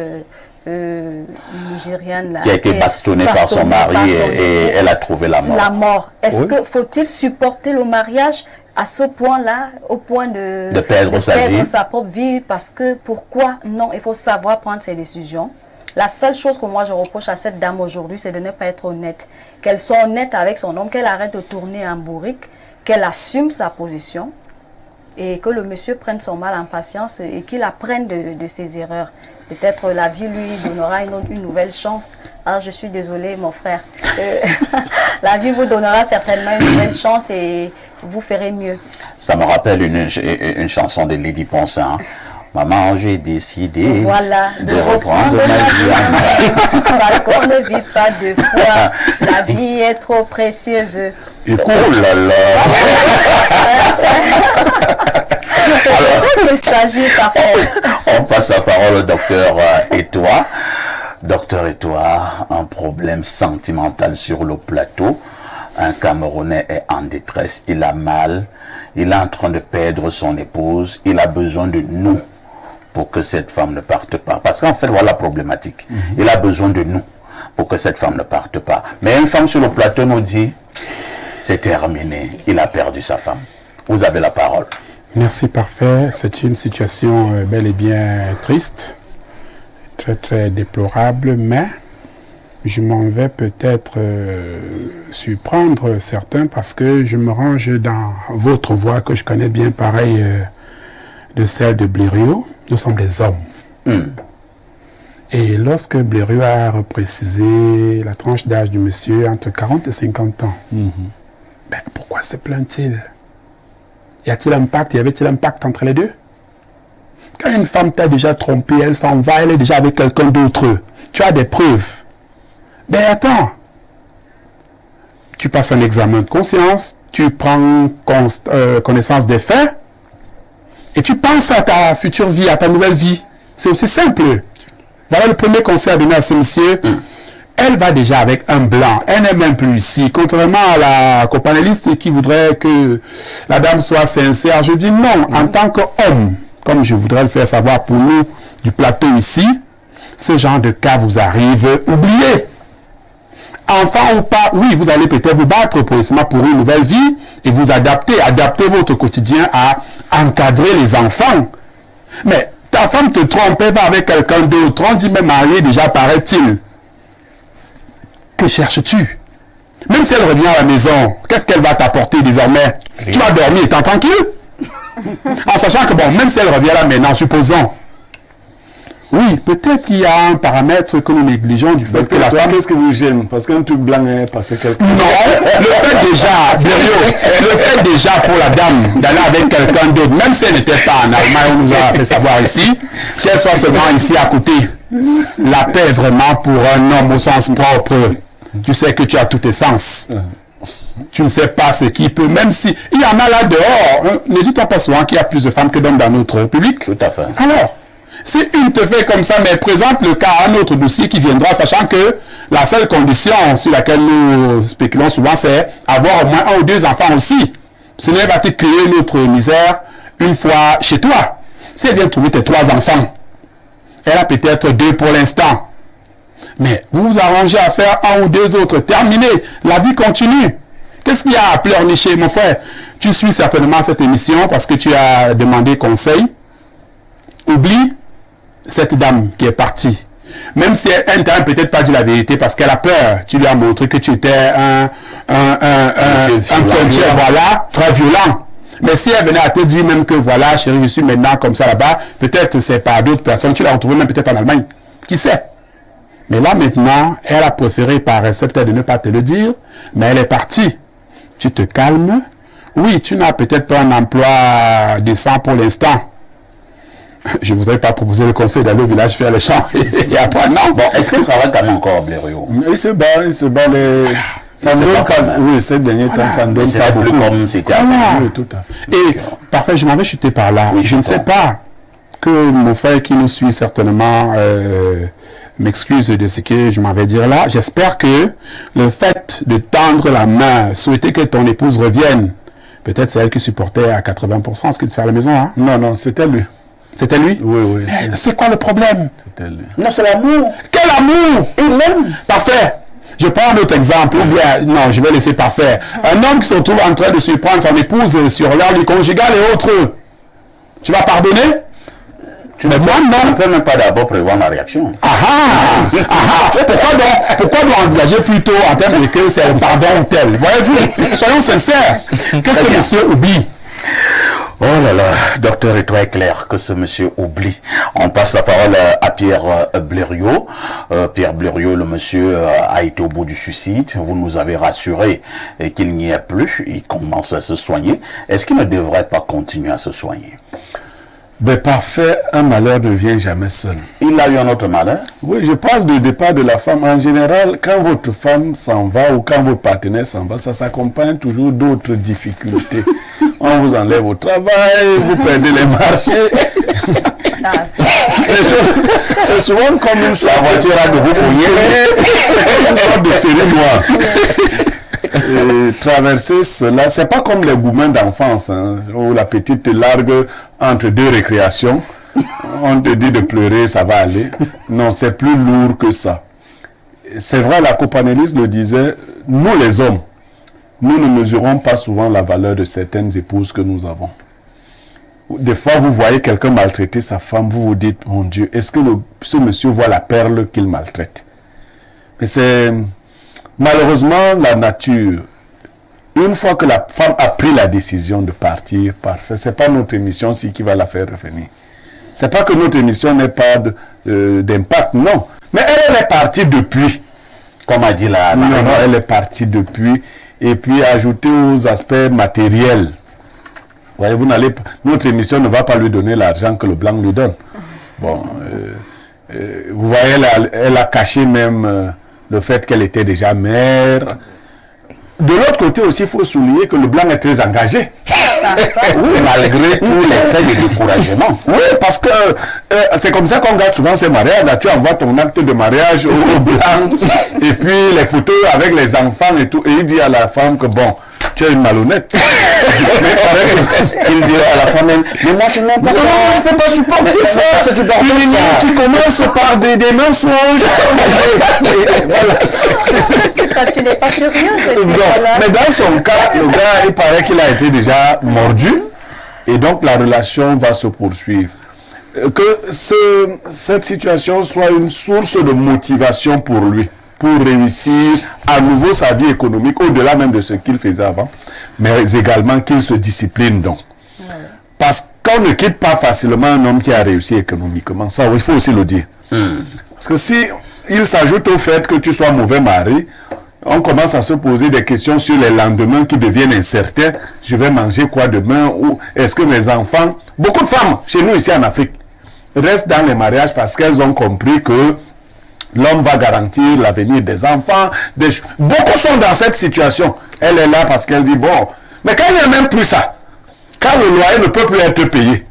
nigérienne là, qui a été bastonnée par son mari et elle a trouvé la mort. La mort. Est-ce que faut-il supporter le mariage à ce point-là, au point de perdre sa propre vie? Parce que pourquoi? Non, il faut savoir prendre ses décisions. La seule chose que moi je reproche à cette dame aujourd'hui, c'est de ne pas être honnête. Qu'elle soit honnête avec son homme, qu'elle arrête de tourner en bourrique, qu'elle assume sa position et que le monsieur prenne son mal en patience et qu'il apprenne de ses erreurs. Peut-être la vie lui donnera une nouvelle chance. Ah, je suis désolée, mon frère. La vie vous donnera certainement une nouvelle chance et vous ferez mieux. Ça me rappelle une chanson de Lydie Ponsin. Maman, j'ai décidé de reprendre ma vie parce qu'on ne vit pas deux fois. La vie est trop précieuse. Et oh là là. C'est de ça qu'il s'agit, parfait. On passe la parole au docteur Etoua. Docteur Etoua, un problème sentimental sur le plateau. Un Camerounais est en détresse, il a mal, il est en train de perdre son épouse, il a besoin de nous pour que cette femme ne parte pas. Parce qu'en fait, voilà la problématique. Il a besoin de nous pour que cette femme ne parte pas. Mais une femme sur le plateau nous dit, c'est terminé, il a perdu sa femme. Vous avez la parole. Merci, parfait. C'est une situation bel et bien triste, très très déplorable, mais je m'en vais peut-être surprendre certains parce que je me range dans votre voix que je connais bien, pareil de celle de Blériot. Nous sommes des hommes. Et lorsque Blériot a reprécisé la tranche d'âge du monsieur entre 40 et 50 ans, ben, pourquoi se plaint-il? Y a-t-il impact? Y avait-il impact entre les deux? Quand une femme t'a déjà trompé, elle s'en va, elle est déjà avec quelqu'un d'autre. Tu as des preuves. Ben attends. Tu passes un examen de conscience, tu prends connaissance des faits, et tu penses à ta future vie, à ta nouvelle vie. C'est aussi simple. Voilà le premier conseil à donner à ce monsieur. Elle va déjà avec un blanc. Elle n'est même plus ici. Contrairement à la copanéliste qui voudrait que la dame soit sincère, je dis non. En tant qu'homme, comme je voudrais le faire savoir pour nous du plateau ici, ce genre de cas vous arrive, oubliez. enfant ou pas, oui, vous allez peut-être vous battre pour une nouvelle vie et vous adapter votre quotidien à encadrer les enfants. Mais ta femme te trompe, elle va avec quelqu'un d'autre, on dit même marié déjà, paraît-il. Que cherches-tu? Même si elle revient à la maison, qu'est-ce qu'elle va t'apporter désormais? Tu vas dormir étant tranquille? En sachant que, bon, même si elle revient là maintenant, supposons, oui, peut-être qu'il y a un paramètre que nous négligeons du fait que la femme... Qu'est-ce que vous gêne? Parce qu'un truc blanc est passé quelque Non, le fait déjà pour la dame d'aller avec quelqu'un d'autre, même si elle n'était pas en Allemagne, on nous a fait savoir ici, qu'elle soit seulement ici à côté. La paix vraiment pour un homme au sens propre, tu sais que tu as tous tes sens. Tu ne sais pas ce qui peut, même si il y en a là dehors, ne dites pas souvent qu'il y a plus de femmes que d'hommes dans notre public. Tout à fait. Alors, si une te fait comme ça, mais présente le cas à un autre dossier qui viendra, sachant que la seule condition sur laquelle nous spéculons souvent, c'est avoir au moins 1 ou 2 enfants aussi. Sinon, elle va te créer une autre misère une fois chez toi. Si elle vient trouver tes 3 enfants, elle a peut-être 2 pour l'instant. Mais vous vous arrangez à faire 1 ou 2 autres. Terminé. La vie continue. Qu'est-ce qu'il y a à pleurnicher, mon frère? Tu suis certainement cette émission parce que tu as demandé conseil. Oublie cette dame qui est partie. Même si elle ne t'a peut-être pas dit la vérité parce qu'elle a peur. Tu lui as montré que tu étais un puncher, voilà, très violent. Mais si elle venait à te dire même que voilà, chérie, je suis maintenant comme ça là-bas, peut-être c'est par d'autres personnes. Tu l'as retrouvée même peut-être en Allemagne. Qui sait? Mais là maintenant, elle a préféré par respect de ne pas te le dire, mais elle est partie. Tu te calmes. Oui, tu n'as peut-être pas un emploi décent pour l'instant. Je ne voudrais pas proposer le conseil d'aller au village faire les champs. Et après, non. Bon, est-ce qu'il travaille quand même encore, Blériot? Il se bat les... Ça ne donne pas... Oui, ces derniers temps, ça ne donne pas beaucoup. Comme c'était Oui, tout à fait. Et, parfait, je m'en vais chuter par là. Oui, je ne sais pas que mon frère qui nous suit certainement m'excuse de ce que je m'en vais dire là. J'espère que le fait de tendre la main, souhaiter que ton épouse revienne, peut-être c'est elle qui supportait à 80% ce qu'il se fait à la maison. Hein? Non, non, c'était lui. C'était lui? Oui, oui. C'est quoi le problème? C'était lui. Non, c'est l'amour. Quel amour! Il l'aime. Parfait. Je prends un autre exemple, ou bien, non, je vais laisser parfait. Un homme qui se retrouve en train de surprendre son épouse sur l'heure du conjugal et autres. Tu vas pardonner? Mais moi, non. On ne peut même pas d'abord prévoir ma réaction. Pourquoi doit envisager plutôt en termes de que c'est un pardon ou tel? Voyez-vous, soyons sincères. Qu'est-ce que monsieur oublie? Oh là là, docteur est très clair que ce monsieur oublie. On passe la parole à Pierre Blériot. Pierre Blériot, le monsieur a été au bout du suicide. Vous nous avez rassuré qu'il n'y est plus. Il commence à se soigner. Est-ce qu'il ne devrait pas continuer à se soigner? Ben parfait, un malheur ne vient jamais seul. Il a eu un autre malheur? Oui, je parle du départ de la femme. En général, quand votre femme s'en va ou quand votre partenaire s'en va, ça s'accompagne toujours d'autres difficultés. On vous enlève au travail, vous perdez les marchés. C'est souvent comme une sorte de série noire. Traverser cela, c'est pas comme les gourmands d'enfance, hein, où la petite te largue entre 2 récréations. On te dit de pleurer, ça va aller. Non, c'est plus lourd que ça. C'est vrai, la copanéliste le disait, nous les hommes, nous ne mesurons pas souvent la valeur de certaines épouses que nous avons. Des fois, vous voyez quelqu'un maltraiter sa femme, vous vous dites, mon Dieu, est-ce que ce monsieur voit la perle qu'il maltraite? Mais c'est malheureusement la nature. Une fois que la femme a pris la décision de partir, parfait, c'est pas notre émission qui va la faire revenir. C'est pas que notre émission n'ait pas d'impact, non. Mais elle est partie depuis. Comme a dit la... Non, elle est partie depuis. Et puis ajouter aux aspects matériels. Voyez, notre émission ne va pas lui donner l'argent que le blanc lui donne. Bon, vous voyez, elle a caché même le fait qu'elle était déjà mère. De l'autre côté aussi, il faut souligner que le blanc est très engagé. Oui, malgré tous les faits de découragement. Oui, parce que c'est comme ça qu'on garde souvent ces mariages. Là, tu envoies ton acte de mariage au blanc et puis les photos avec les enfants et tout. Et il dit à la femme que bon, tu es une malhonnête. Il dirait à la fin même, mais moi je n'aime pas ça. Je ne peux pas supporter ça. C'est du bordel, Une ça. qui commence par des mensonges. Tu n'es pas sérieux, cette Non, fois-là. mais dans son cas, le gars, il paraît qu'il a été déjà mordu. Et donc la relation va se poursuivre. Que cette situation soit une source de motivation pour lui, pour réussir à nouveau sa vie économique, au-delà même de ce qu'il faisait avant, mais également qu'il se discipline donc. Parce qu'on ne quitte pas facilement un homme qui a réussi économiquement, ça il faut aussi le dire. Parce que si il s'ajoute au fait que tu sois mauvais mari, on commence à se poser des questions sur les lendemains qui deviennent incertains. Je vais manger quoi demain? Ou est-ce que mes enfants... Beaucoup de femmes, chez nous ici en Afrique, restent dans les mariages parce qu'elles ont compris que l'homme va garantir l'avenir des enfants. Beaucoup sont dans cette situation. Elle est là parce qu'elle dit, bon, mais quand il n'y a même plus ça, quand le loyer ne peut plus être payé,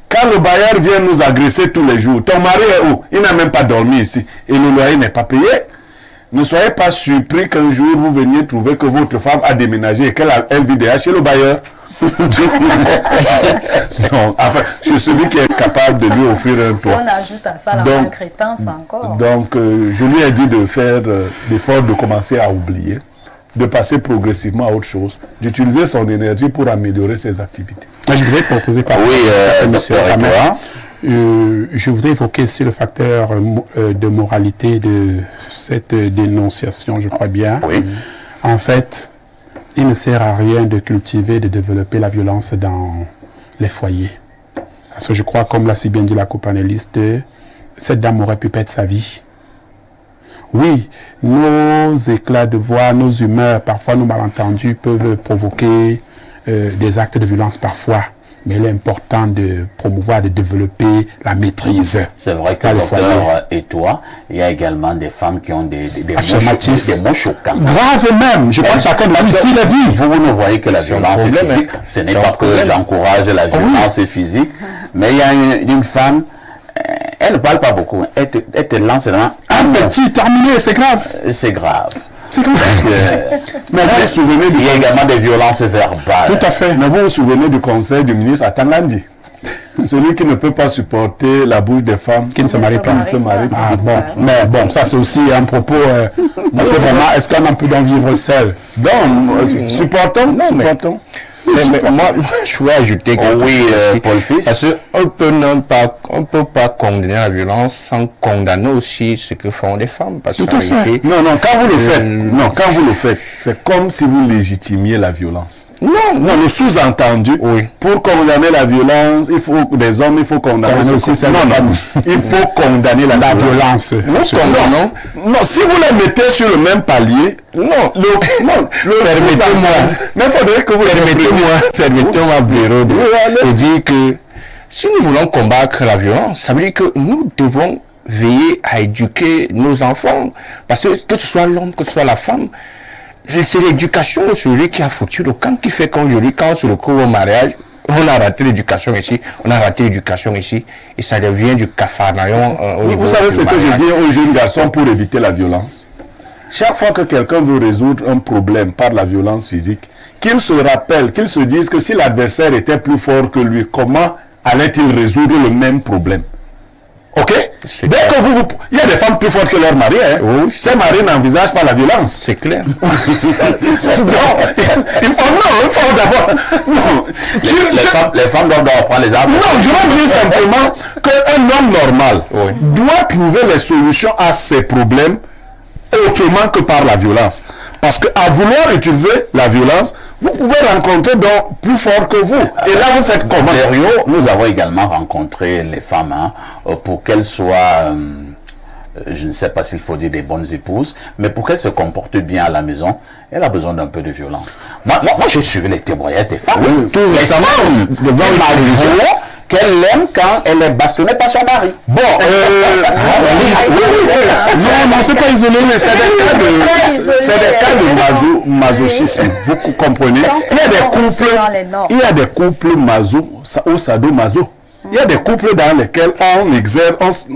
quand le bailleur vient nous agresser tous les jours, ton mari est où? Il n'a même pas dormi ici et le loyer n'est pas payé. Ne soyez pas surpris qu'un jour vous veniez trouver que votre femme a déménagé et qu'elle vit déjà chez le bailleur. Non, enfin, je suis celui qui est capable de lui offrir un Si toit. on ajoute à ça la maltraitance encore. Donc, je lui ai dit de faire l'effort de commencer à oublier, de passer progressivement à autre chose, d'utiliser son énergie pour améliorer ses activités. Je voudrais proposer par Monsieur Hamel. Je voudrais évoquer aussi le facteur de moralité de cette dénonciation, je crois bien. Oui. En fait, il ne sert à rien de cultiver, de développer la violence dans les foyers. Parce que je crois, comme l'a si bien dit la copanéliste, cette dame aurait pu perdre sa vie. Oui, nos éclats de voix, nos humeurs, parfois nos malentendus peuvent provoquer des actes de violence parfois. Mais il est important de promouvoir, de développer la maîtrise. C'est vrai que Dans le docteur foyer. et toi, il y a également des femmes qui ont des Affirmatifs. mots choquants. Grave même, je crois que chacun de nous ici la vie. Vous ne voyez que la violence problème, physique. hein. Ce n'est C'est un pas que problème. j'encourage la violence physique, mais il y a une femme, elle ne parle pas beaucoup, elle te lance là, Un petit, terminé, c'est grave. c'est grave. C'est grave. Mais vous vous souvenez Il y a également des violences verbales. Tout à fait. Mais vous vous souvenez du conseil du ministre à Tangandi? Celui qui ne peut pas supporter la bouche des femmes Qui ne se marie pas. ne se marie pas. Ah bon, mais bon, ça c'est aussi un propos. C'est vraiment, est-ce qu'on a pu donc vivre seul? Donc, supportons. Mais moi, je veux ajouter quelque Oui, chose aussi. Paul Fils. Parce qu'on peut pas condamner la violence sans condamner aussi ce que font les femmes. Parce Tout qu'en à fait. réalité, Non, quand vous le faites, c'est comme si vous légitimiez la violence. non, Non, le sous-entendu, Oui. pour condamner la violence, il faut des hommes, il faut condamner Condamner ceci, aussi ça. Non, il faut condamner la violence. nous condamnons. Non, si vous les mettez sur le même palier, Permettez-moi. mais il faudrait que vous Permettez-moi, Blaireau, de dire que si nous voulons combattre la violence, ça veut dire que nous devons veiller à éduquer nos enfants. Parce que ce soit l'homme, que ce soit la femme, c'est l'éducation de celui qui a foutu le camp qui fait qu'aujourd'hui, quand on se retrouve au mariage, on a raté l'éducation ici, et ça devient du cafarnaum au niveau Vous savez du ce que je mariage. dis aux jeunes garçons pour éviter la violence? Chaque fois que quelqu'un veut résoudre un problème par la violence physique, qu'il se rappelle, qu'il se dise que si l'adversaire était plus fort que lui, comment allait-il résoudre le même problème? Ok? C'est Dès clair. que il y a des femmes plus fortes que leurs maris, hein? Oui. Ces maris n'envisagent pas la violence. C'est clair. Non, il faut d'abord. Non, Les femmes doivent reprendre les armes. non, je veux dire simplement qu'un homme normal Oui. doit trouver les solutions à ses problèmes autrement que par la violence. Parce qu'à vouloir utiliser la violence, vous pouvez rencontrer donc plus fort que vous. Et là, vous faites comment? Blériot, nous avons également rencontré les femmes pour qu'elles soient, je ne sais pas s'il faut dire des bonnes épouses, mais pour qu'elles se comportent bien à la maison, elle a besoin d'un peu de violence. Moi j'ai suivi les témoignages des femmes. Oui, Tout les femmes m'avouent qu'elle l'aime quand elle est bastonnée par son mari. Bon, Non, c'est pas isolé, mais c'est des cas de masochisme. Vous comprenez? Il y a des couples ou sadomaso. Il y a des couples dans lesquels on exerce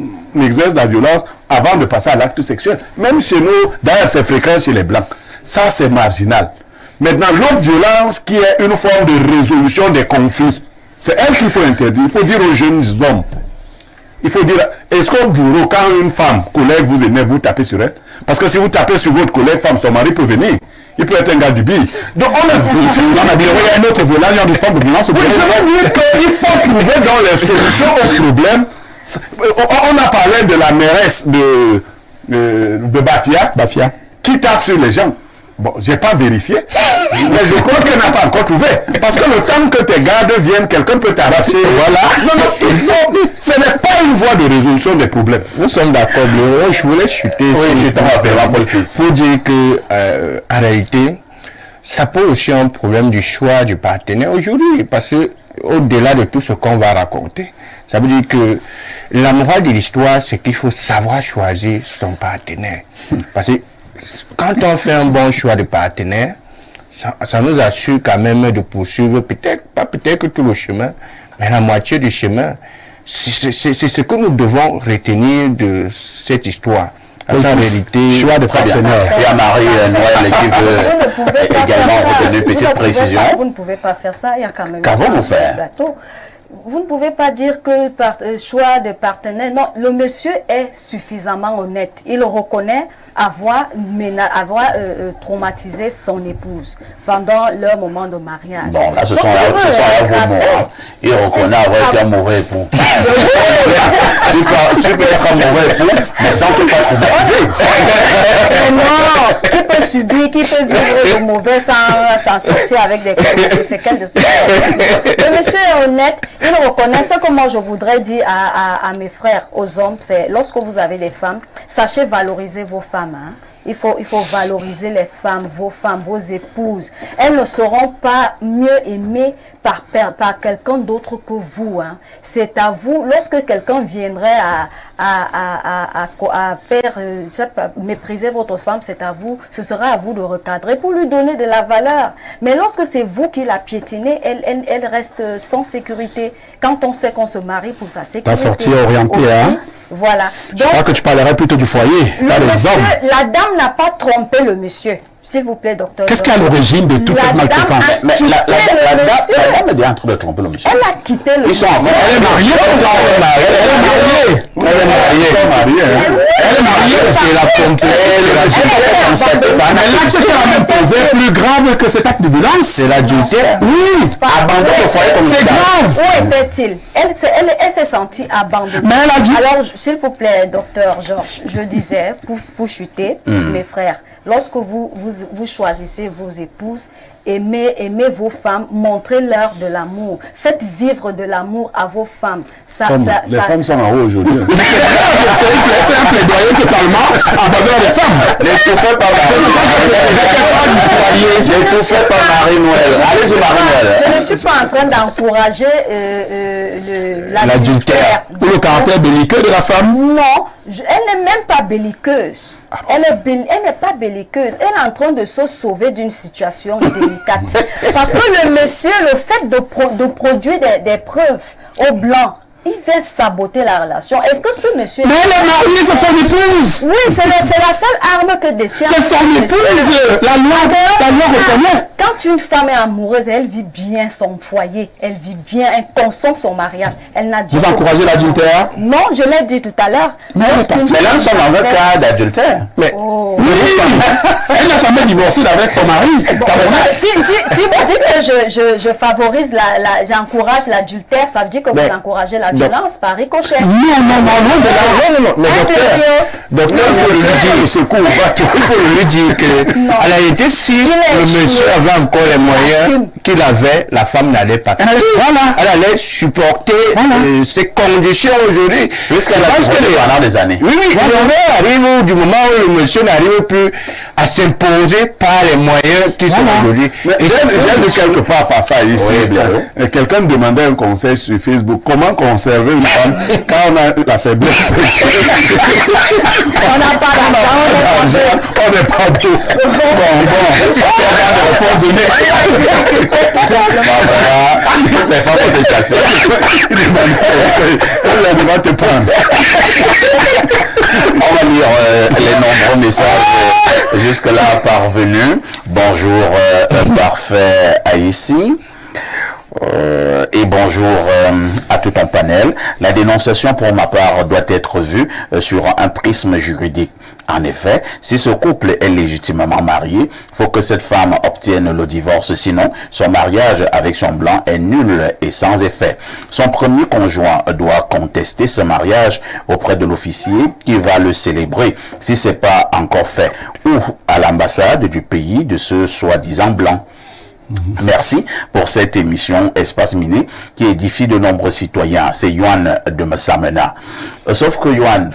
la violence avant de passer à l'acte sexuel. Même chez nous, d'ailleurs c'est fréquent chez les blancs. Ça c'est marginal. Maintenant, l'autre violence qui est une forme de résolution des conflits, c'est elle qu'il faut interdire. Il faut dire aux jeunes hommes, il faut dire, est-ce qu'au bureau, quand une femme, collègue vous énerve, vous tapez sur elle? Parce que si vous tapez sur votre collègue femme, son mari peut venir. Il peut être un gars du billet. Donc on a dit, il y a une autre violence, il y a une forme de violence. Oui, je veux dire qu'il faut trouver dans les solutions au problème. On a parlé de la mairesse de Bafia, qui tape sur les gens. Bon, j'ai pas vérifié, mais je crois qu'elle n'a pas encore trouvé. Parce que le temps que tes gardes viennent, quelqu'un peut t'arracher. Voilà. Non, ce n'est pas une voie de résolution des problèmes. Nous sommes d'accord, je voulais chuter pour dire que, en réalité, ça pose aussi un problème du choix du partenaire aujourd'hui, parce que au-delà de tout ce qu'on va raconter, ça veut dire que la morale de l'histoire, c'est qu'il faut savoir choisir son partenaire. Parce que quand on fait un bon choix de partenaire, ça nous assure quand même de poursuivre peut-être que tout le chemin, mais la moitié du chemin. C'est ce que nous devons retenir de cette histoire. En réalité, choix de partenaire. Il y a Marie-Noël qui veut également retenir une petite précision. Vous ne pouvez pas faire ça, il y a quand même... Qu'avons-nous fait? Vous ne pouvez pas dire que choix de partenaire. Non, le monsieur est suffisamment honnête. Il reconnaît avoir traumatisé son épouse pendant leur moment de mariage. Bon, là, ce sont vos mots. Il reconnaît avoir été un mauvais époux. tu peux être un mauvais époux, mais sans te faire traumatiser. Non, qui peut subir, qui peut vivre le mauvais sans sortir avec des séquelles de ce Le monsieur est honnête. Il reconnaît ce que moi je voudrais dire à mes frères, aux hommes, c'est lorsque vous avez des femmes, sachez valoriser vos femmes. Hein. Il faut valoriser les femmes, vos épouses. Elles ne seront pas mieux aimées par quelqu'un d'autre que vous. Hein. C'est à vous, lorsque quelqu'un viendrait à faire mépriser votre femme, c'est à vous, ce sera à vous de recadrer pour lui donner de la valeur. Mais lorsque c'est vous qui la piétinez, elle reste sans sécurité. Quand on sait qu'on se marie pour sa sécurité. Ta sortie orientée, aussi, hein? Voilà. Donc, je crois que tu parlerais plutôt du foyer, pas des hommes. La dame n'a pas trompé le monsieur. S'il vous plaît, docteur. Qu'est-ce qui est à l'origine de toute cette maltraitance? La dame est en train de tromper le monsieur. Elle a quitté le monsieur. Elle est mariée. Elle est mariée. C'est la trompée. Mais l'acte qui a même posé plus grave que cet acte de violence. C'est l'adultère. Oui. Abandon au foyer comme c'est grave. Où était-il? Elle s'est sentie abandonnée. Mais elle a dit... Alors, s'il vous plaît, docteur Georges, je disais, pour chuter, mes frères, lorsque vous choisissez vos épouses, aimez vos femmes, montrez-leur de l'amour. Faites vivre de l'amour à vos femmes. Les femmes sont en haut aujourd'hui. C'est un plaidoyer totalement abandonné les femmes. L'étouffez par Marie-Noël. Allez-y, Marie-Noël. Je ne suis pas en train d'encourager l'adultère ou le caractère belliqueux de la femme. Non, elle n'est même pas belliqueuse. Elle n'est pas belliqueuse. Elle est en train de se sauver d'une situation délicate. Parce que le monsieur, le fait de produire des preuves au blanc, il vient saboter la relation. Est-ce que ce monsieur... Mais elle est mariée, c'est son épouse. Oui, c'est la seule arme que détient... C'est son épouse. La loi reconnaît. Quand une femme est amoureuse, elle vit bien son foyer. Elle vit bien, elle consomme son mariage. Vous encouragez l'adultère? Non, je l'ai dit tout à l'heure. Mais là, nous sommes dans un cas d'adultère. Mais oui, elle n'a jamais divorcé avec son mari. Si vous dites que je favorise, j'encourage l'adultère, ça veut dire que vous encouragez la violence par ricochet. Non. Mais docteur, il faut lui dire que, en réalité, si le monsieur avait encore les moyens qu'il avait, la femme n'allait pas. Elle allait supporter ces conditions aujourd'hui. Jusqu'à la pendant des années. Oui, on arrive du moment où le monsieur n'arrive plus à s'imposer par les moyens qui sont aujourd'hui. J'ai lu quelque part parfois ici, quelqu'un demandait un conseil sur Facebook, comment conserver une femme quand on a la faiblesse. On n'a pas d'argent, on n'est pas beau. Les femmes vont te chasser. Elle va te prendre. On va lire les nombreux messages jusque-là parvenus. Bonjour, parfait Haïti. Et bonjour à tout un panel. La dénonciation pour ma part doit être vue sur un prisme juridique. En effet, si ce couple est légitimement marié, faut que cette femme obtienne le divorce, sinon son mariage avec son blanc est nul et sans effet. Son premier conjoint doit contester ce mariage auprès de l'officier qui va le célébrer, si c'est pas encore fait, ou à l'ambassade du pays de ce soi-disant blanc. Merci pour cette émission Espace Miné qui édifie de nombreux citoyens. C'est Yohan de Messamena. Sauf que Yohan,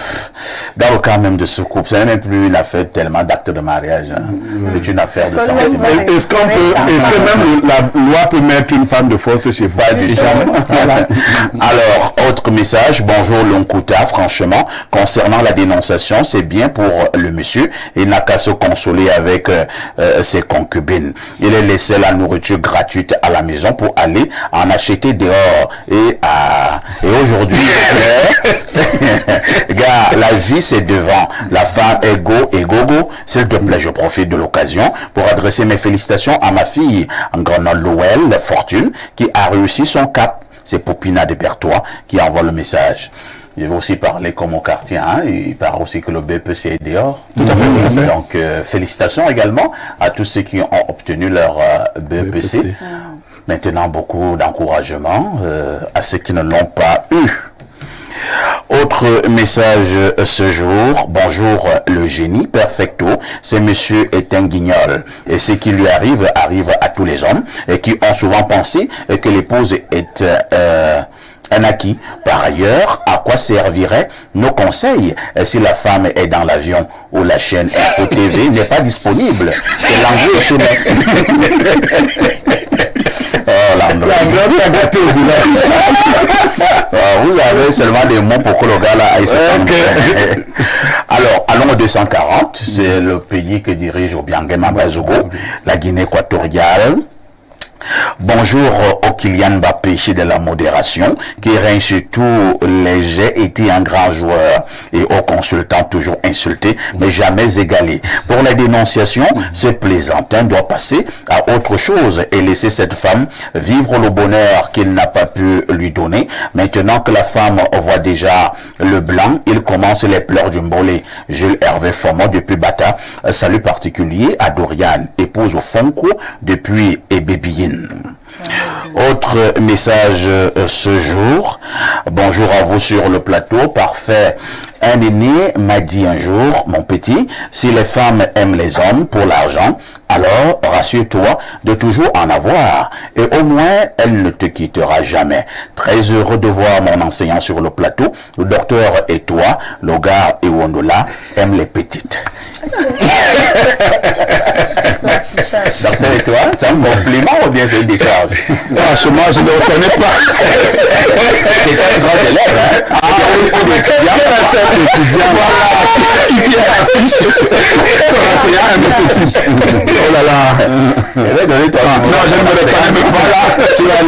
dans le cas même de ce couple, ce n'est même plus une affaire tellement d'acte de mariage. Hein. C'est une affaire de sentiment. Est-ce que même la loi peut mettre une femme de force chez vous? Pas du tout. Alors, autre message. Bonjour Lonkuta. Franchement, concernant la dénonciation, c'est bien pour le monsieur. Il n'a qu'à se consoler avec ses concubines. Il est laissé la nourriture gratuite à la maison pour aller en acheter dehors. Et aujourd'hui, gars, la vie c'est devant. La femme est go et gogo. S'il te plaît, je profite de l'occasion pour adresser mes félicitations à ma fille, Angrana Lowell, Fortune, qui a réussi son cap. C'est Popina de Bertois qui envoie le message. Je vais aussi parler comme au quartier, hein, il paraît aussi que le BPC est dehors. Tout à fait, tout à fait. Donc, félicitations également à tous ceux qui ont obtenu leur BPC. Maintenant, beaucoup d'encouragement à ceux qui ne l'ont pas eu. Autre message ce jour. Bonjour le génie perfecto. Ce monsieur est un guignol. Et ce qui lui arrive à tous les hommes et qui ont souvent pensé que l'épouse est un acquis. Par ailleurs, à quoi serviraient nos conseils si la femme est dans l'avion ou la chaîne Info TV n'est pas disponible? C'est l'anglais chez nous. Oh, l'anglais. Vous avez seulement des mots pour que le gars là aille se prendre. Alors, allons au 240. C'est le pays que dirige Obiangema Bazogo, la Guinée équatoriale. Bonjour au Kylian Mbappé de la modération, qui règne sur tous les jets, était un grand joueur et au consultant toujours insulté, mais jamais égalé. Pour la dénonciation, ce plaisantin doit passer à autre chose et laisser cette femme vivre le bonheur qu'il n'a pas pu lui donner. Maintenant que la femme voit déjà le blanc, il commence les pleurs du mbolé. Jules Hervé Fomot depuis Bata. Salut particulier à Dorian, épouse au Fonko depuis Ebébiyine. Autre message ce jour. Bonjour à vous sur le plateau. Parfait. Un aîné m'a dit un jour, mon petit, si les femmes aiment les hommes pour l'argent, alors rassure-toi de toujours en avoir. Et au moins, elle ne te quittera jamais. Très heureux de voir mon enseignant sur le plateau. Le docteur et toi, Logar et Wondola aiment les petites. Docteur et toi, c'est un compliment ou bien c'est une décharge? Franchement, je ne le reconnais pas. C'est un grand élève, hein? Ah oui, on est étudiant, voilà, qui vient affiche son enseignant un petit. Oh là là. Non, je ne me reconnais même pas là. Tu vas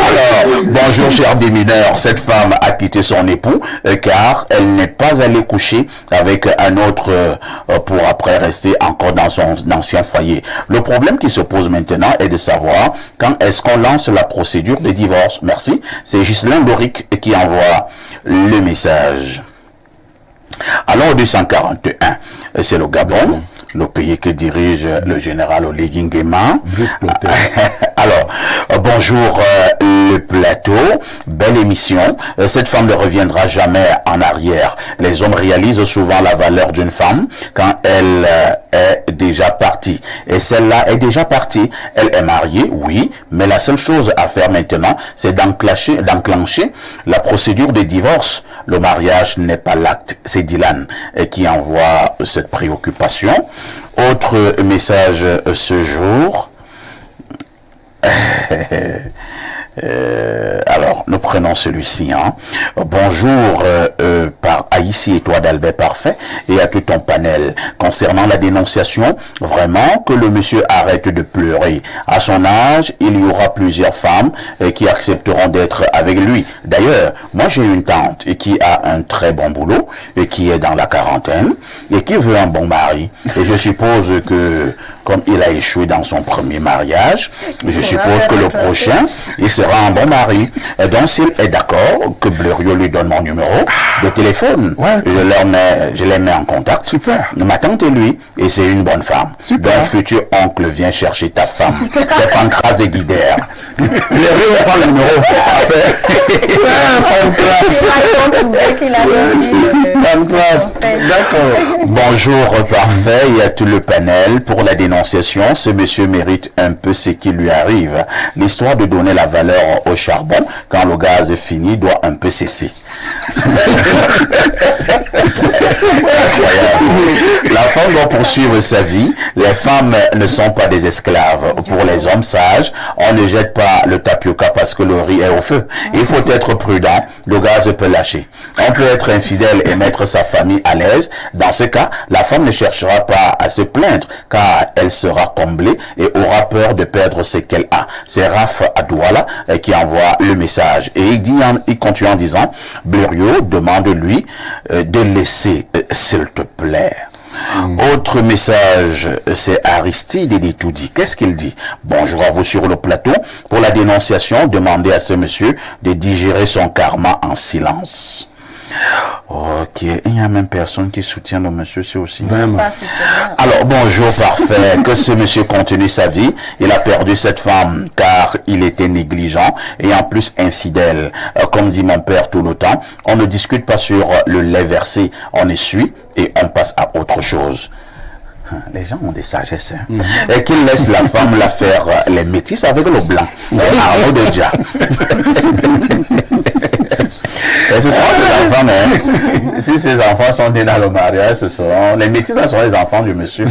Alors, bonjour cher démineur, cette femme a quitté son époux car elle n'est pas allée coucher avec un autre pour après rester encore dans son ancien foyer. Le problème qui se pose maintenant est de savoir quand est-ce qu'on lance la procédure de divorce. Merci, c'est Ghislain Loric qui envoie le message. Allons au 241, c'est le Gabon. Le pays que dirige le général Oligui Nguema. Alors, bonjour le plateau, belle émission. Cette femme ne reviendra jamais en arrière. Les hommes réalisent souvent la valeur d'une femme quand elle est déjà partie. Et celle-là est déjà partie. Elle est mariée, oui, mais la seule chose à faire maintenant, c'est d'enclencher la procédure de divorce. Le mariage n'est pas l'acte. C'est Dylan qui envoie cette préoccupation. Autre message ce jour. Alors, nous prenons celui-ci. Hein. Bonjour par Haïti et toi d'Albert Parfait et à tout ton panel. Concernant la dénonciation, vraiment que le monsieur arrête de pleurer. À son âge, il y aura plusieurs femmes qui accepteront d'être avec lui. D'ailleurs, moi j'ai une tante qui a un très bon boulot et qui est dans la quarantaine et qui veut un bon mari. Et je suppose que comme il a échoué dans son premier mariage, je suppose que le prochain, il sera un bon mari. Et donc s'il est d'accord que Blériot lui donne mon numéro de téléphone, je les mets en contact. Super. Ma tante et lui, et c'est une bonne femme. Super. Donc futur oncle, viens chercher ta femme. C'est Pancras et Guidère. Blériot va prendre le numéro. D'accord. Bonjour, parfait. Il y a tout le panel. Pour la dénonciation, ce monsieur mérite un peu ce qui lui arrive. L'histoire de donner la valeur au charbon quand le gaz est fini doit un peu cesser. La femme doit poursuivre sa vie. Les femmes ne sont pas des esclaves. Pour les hommes sages, on ne jette pas le tapioca parce que le riz est au feu. Il faut être prudent. Le gaz peut lâcher. On peut être infidèle et mettre sa famille à l'aise. Dans ce cas, la femme ne cherchera pas à se plaindre car elle sera comblée et aura peur de perdre ce qu'elle a. C'est Raph Adouala qui envoie le message. Et il continue en disant, Blériot demande-lui de laisser, s'il te plaît. Autre message, c'est Aristide Editoudi. Qu'est-ce qu'il dit? Bonjour à vous sur le plateau. Pour la dénonciation, demandez à ce monsieur de digérer son karma en silence. Ok, il y a même personne qui soutient le monsieur, c'est aussi. Vraiment. Alors, bonjour, parfait. Que ce monsieur continue sa vie. Il a perdu cette femme car il était négligent et en plus infidèle. Comme dit mon père tout le temps, on ne discute pas sur le lait versé. On essuie et on passe à autre chose. Les gens ont des sagesses. Et qu'ils laissent la femme la faire les métis avec le blanc. C'est Arnaud déjà. Et ce seront ces enfants, mais si ces enfants sont nés dans le mariage, ce seront les métis, ce seront les enfants du monsieur.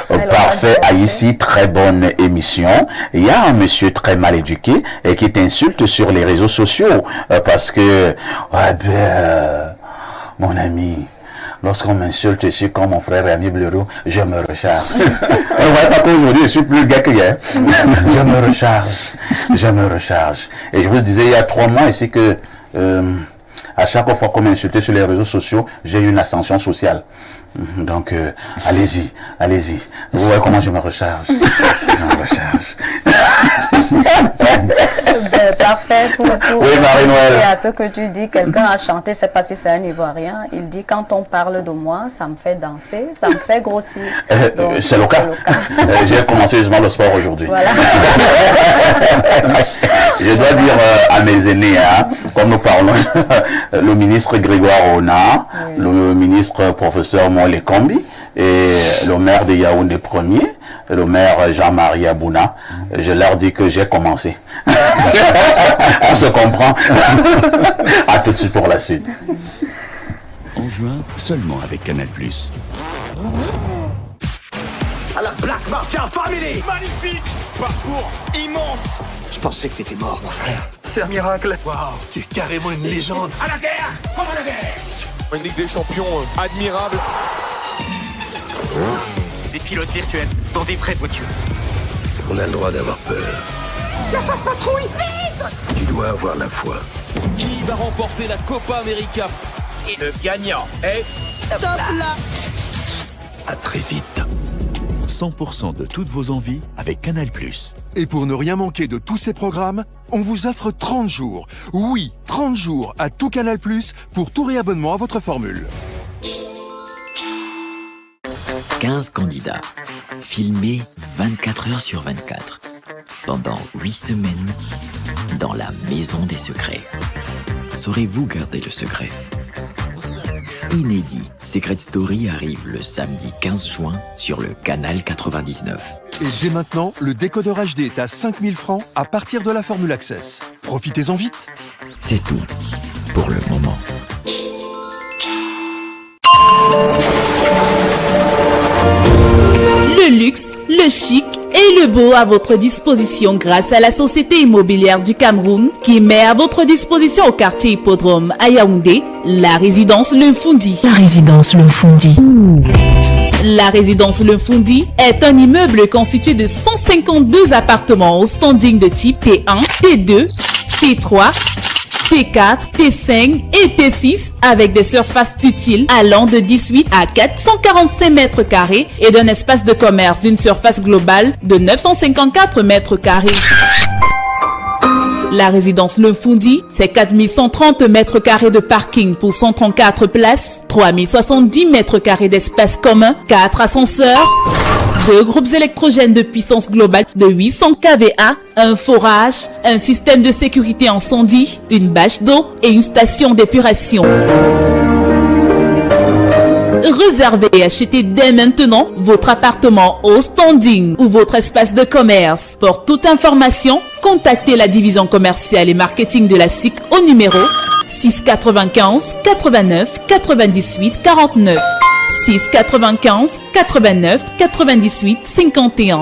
Parfait, Haïti, très bonne émission. Il y a un monsieur très mal éduqué et qui t'insulte sur les réseaux sociaux parce que, mon ami, lorsqu'on m'insulte ici comme mon frère Rémi Blériot, je me recharge. On ne voit pas qu'aujourd'hui je suis plus gay que hier. Je me recharge. Et je vous disais il y a 3 mois ici que à chaque fois qu'on m'insultait sur les réseaux sociaux, j'ai eu une ascension sociale. Donc, allez-y. Vous voyez comment je me recharge. Parfait pour oui, Marie-Noël. Et à ce que tu dis, quelqu'un a chanté, c'est pas si c'est un Ivoirien, il dit quand on parle de moi, ça me fait danser, ça me fait grossir. C'est le cas. J'ai commencé justement le sport aujourd'hui. Voilà. Je dois dire à mes aînés, comme nous parlons, le ministre Grégoire Ona, le ministre professeur Moïse Kombi et le maire de Yaoundé Premier, le maire Jean-Marie Abouna, je leur dis que j'ai commencé. On se comprend. À tout de suite pour la suite. En juin, seulement avec Canal+. À la Black Mafia Family. Magnifique. Parcours immense. Je pensais que t'étais mort, mon frère. C'est un miracle. Waouh, tu es carrément une légende. À la guerre. Comme à la guerre. Une Ligue des Champions admirable. Des pilotes virtuels dans des vraies voitures. On a le droit d'avoir peur. Y'a pas de patrouille. Vite. Tu dois avoir la foi. Qui va remporter la Copa América? Et le gagnant est... Top là. À très vite. 100% de toutes vos envies avec Canal+. Et pour ne rien manquer de tous ces programmes, on vous offre 30 jours. Oui, 30 jours à tout Canal+, pour tout réabonnement à votre formule. 15 candidats, filmés 24 heures sur 24, pendant 8 semaines, dans la Maison des Secrets. Saurez-vous garder le secret? Inédit, Secret Story arrive le samedi 15 juin sur le canal 99. Et dès maintenant, le décodeur HD est à 5000 francs à partir de la formule Access. Profitez-en vite. C'est tout pour le moment. Le luxe, le chic et le beau à votre disposition grâce à la Société immobilière du Cameroun qui met à votre disposition au quartier Hippodrome à Yaoundé la résidence Le Fundi. La résidence Le Fundi. La résidence Le Fundi est un immeuble constitué de 152 appartements au standing de type T1, T2, T3, T4, T5 et T6 avec des surfaces utiles allant de 18 à 445 mètres carrés et d'un espace de commerce d'une surface globale de 954 mètres carrés. La résidence Le Fundi, c'est 4130 mètres carrés de parking pour 134 places, 3070 mètres carrés d'espace commun, 4 ascenseurs, 2 groupes électrogènes de puissance globale de 800 kVA, un forage, un système de sécurité incendie, une bâche d'eau et une station d'épuration. Réservez et achetez dès maintenant votre appartement au standing ou votre espace de commerce. Pour toute information, contactez la division commerciale et marketing de la SIC au numéro 695 89 98 49 695 89 98 51.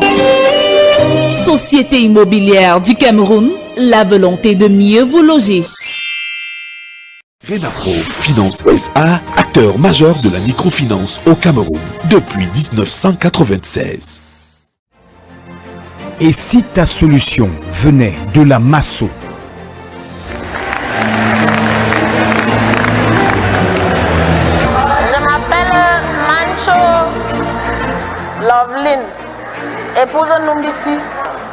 Société immobilière du Cameroun, la volonté de mieux vous loger. Renafro Finance SA, acteur majeur de la microfinance au Cameroun depuis 1996. Et si ta solution venait de la Masso? Je m'appelle Mancho Loveline, épouse Numbisi.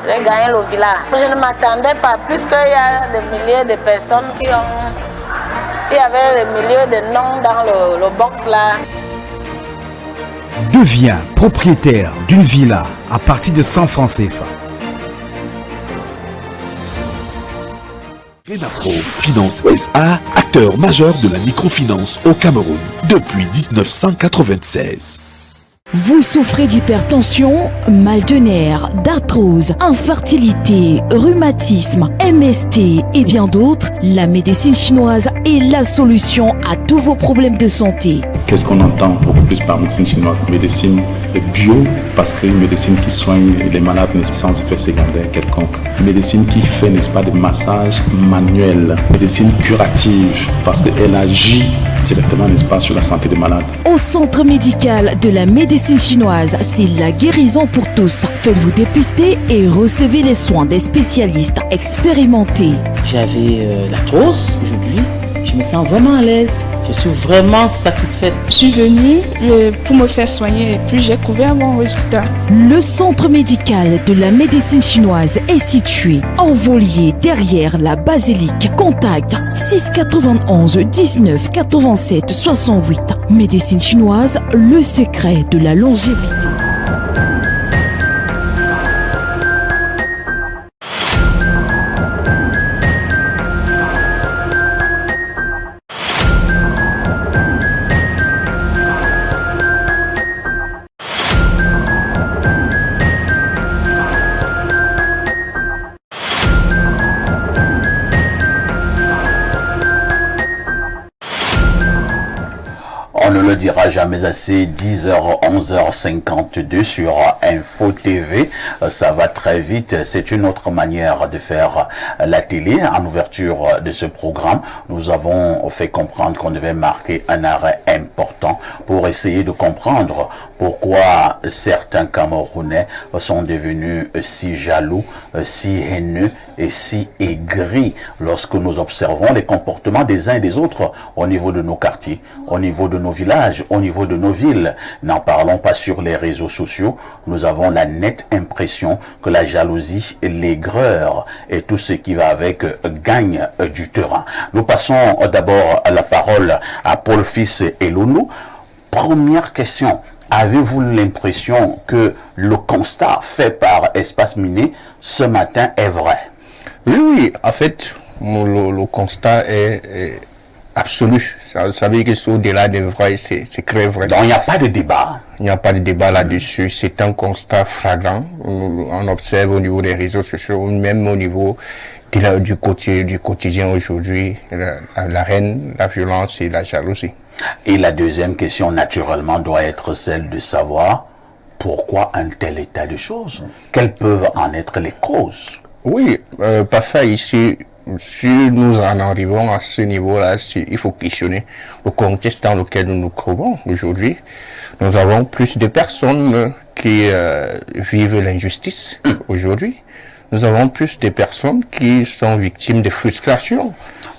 J'ai gagné le village. Je ne m'attendais pas, puisqu'il y a des milliers de personnes qui ont... Il y avait des milliers de noms dans le box là. Deviens propriétaire d'une villa à partir de 100 francs CFA. Renafro Finance SA, acteur majeur de la microfinance au Cameroun depuis 1996. Vous souffrez d'hypertension, mal de nerfs, d'arthrose, infertilité, rhumatisme, MST et bien d'autres? La médecine chinoise est la solution à tous vos problèmes de santé. Qu'est-ce qu'on entend beaucoup plus par médecine chinoise? Médecine bio, parce qu'une médecine qui soigne les malades sans effet secondaire quelconque. Médecine qui fait, n'est-ce pas, des massages manuels. Médecine curative, parce qu'elle agit directement, n'est-ce pas, sur la santé des malades. Au centre médical de la médecine chinoise, c'est la guérison pour tous. Faites-vous dépister et recevez les soins des spécialistes expérimentés. J'avais l'arthrose. Aujourd'hui, je me sens vraiment à l'aise. Je suis vraiment satisfaite. Je suis venue pour me faire soigner et puis j'ai trouvé un bon résultat. Le centre médical de la médecine chinoise est situé en Volier, derrière la basilique. Contact 691 19 87 68. Médecine chinoise, le secret de la longévité. On ne le dira jamais assez, 10h, 11h52 sur Info TV. Ça va très vite. C'est une autre manière de faire la télé. En ouverture de ce programme, nous avons fait comprendre qu'on devait marquer un arrêt important pour essayer de comprendre pourquoi certains Camerounais sont devenus si jaloux, si haineux et si aigris lorsque nous observons les comportements des uns et des autres au niveau de nos quartiers, au niveau de nos villages, au niveau de nos villes. N'en parlons pas sur les réseaux sociaux. Nous avons la nette impression que la jalousie, l'aigreur et tout ce qui va avec gagne du terrain. Nous passons d'abord la parole à Paul Fils Elounou. Première question. Avez-vous l'impression que le constat fait par Espace Miné ce matin est vrai? Oui, en fait, le constat est absolu. Ça veut dire que c'est au-delà de vrai, c'est très vrai. Donc il n'y a pas de débat. Il n'y a pas de débat là-dessus. C'est un constat flagrant. On observe au niveau des réseaux sociaux, même au niveau du quotidien aujourd'hui, la haine, la violence et la jalousie. Et la deuxième question, naturellement, doit être celle de savoir Pourquoi un tel état de choses? Quelles peuvent en être les causes? Oui, parfois ici, si nous en arrivons à ce niveau-là, il faut questionner le contexte dans lequel nous nous trouvons aujourd'hui. Nous avons plus de personnes qui vivent l'injustice aujourd'hui. Nous avons plus de personnes qui sont victimes de frustration.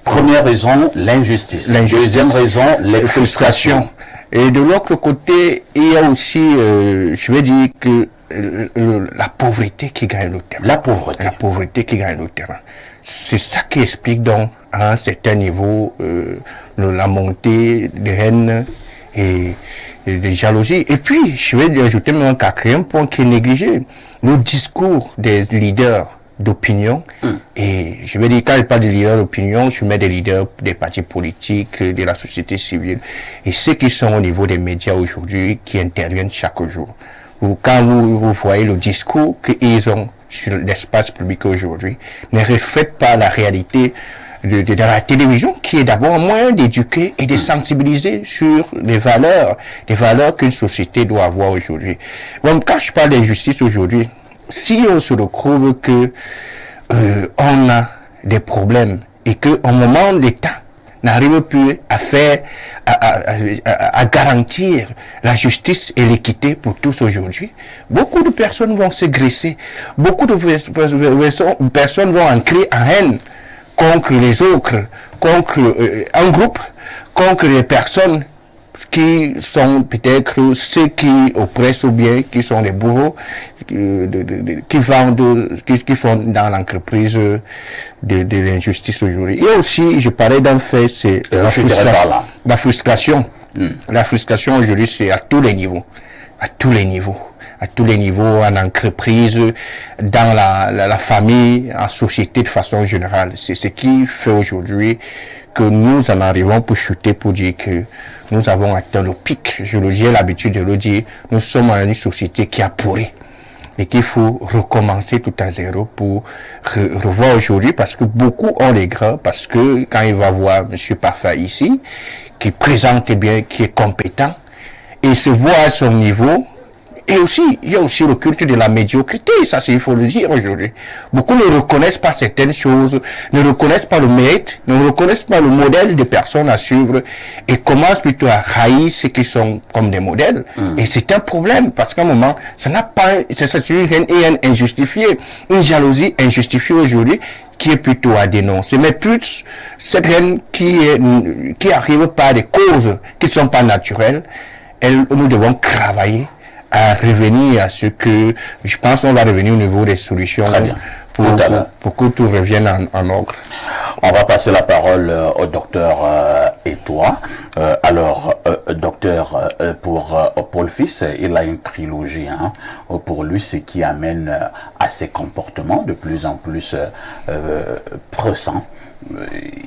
Première raison, l'injustice. Deuxième raison, les frustrations. Et de l'autre côté, il y a aussi, je vais dire que la pauvreté qui gagne le terrain. La pauvreté. La pauvreté qui gagne le terrain. C'est ça qui explique donc à un certain niveau la montée des haines et des jalousies. Et puis, je vais ajouter même un quatrième point qui est négligé. Le discours des leaders d'opinion. Et je vais dire, quand je parle de leaders d'opinion, je mets des leaders des partis politiques, de la société civile, et ceux qui sont au niveau des médias aujourd'hui, qui interviennent chaque jour. Quand vous voyez le discours qu'ils ont sur l'espace public aujourd'hui, ne reflète pas la réalité de la télévision, qui est d'abord un moyen d'éduquer et de sensibiliser sur les valeurs qu'une société doit avoir aujourd'hui. Bon, quand je parle d'injustice aujourd'hui, si on se retrouve que on a des problèmes et que au moment l'État n'arrive plus à garantir la justice et l'équité pour tous aujourd'hui, beaucoup de personnes vont se graisser, beaucoup de personnes vont entrer en haine contre les autres, contre un groupe, contre les personnes qui sont peut-être ceux qui oppressent ou bien qui sont les bourreaux, qui font dans l'entreprise de l'injustice aujourd'hui. Et aussi, je parlais d'un fait, c'est la frustration. La frustration aujourd'hui, c'est à tous les niveaux. À tous les niveaux, en entreprise, dans la famille, en société de façon générale. C'est ce qui fait aujourd'hui que nous en arrivons pour chuter, pour dire que nous avons atteint le pic. J'ai l'habitude de le dire, nous sommes dans une société qui a pourri et qu'il faut recommencer tout à zéro pour revoir aujourd'hui, parce que beaucoup ont les gras, parce que quand il va voir M. Parfait ici, qui présente bien, qui est compétent, et se voit à son niveau. Et aussi, il y a aussi le culte de la médiocrité, ça il faut le dire aujourd'hui. Beaucoup ne reconnaissent pas certaines choses, ne reconnaissent pas le mérite, ne reconnaissent pas le modèle des personnes à suivre et commencent plutôt à haïr ceux qui sont comme des modèles. Et c'est un problème, parce qu'à un moment, c'est une haine injustifiée, une jalousie injustifiée aujourd'hui, qui est plutôt à dénoncer. Mais plus cette haine qui arrive par des causes qui ne sont pas naturelles, nous devons travailler à revenir à ce que, je pense qu'on va revenir au niveau des solutions pour que tout revienne en ordre. On va passer la parole au docteur Etoua. Docteur, pour Paul Fils, il a une trilogie. Pour lui, ce qui amène à ces comportements de plus en plus pressants.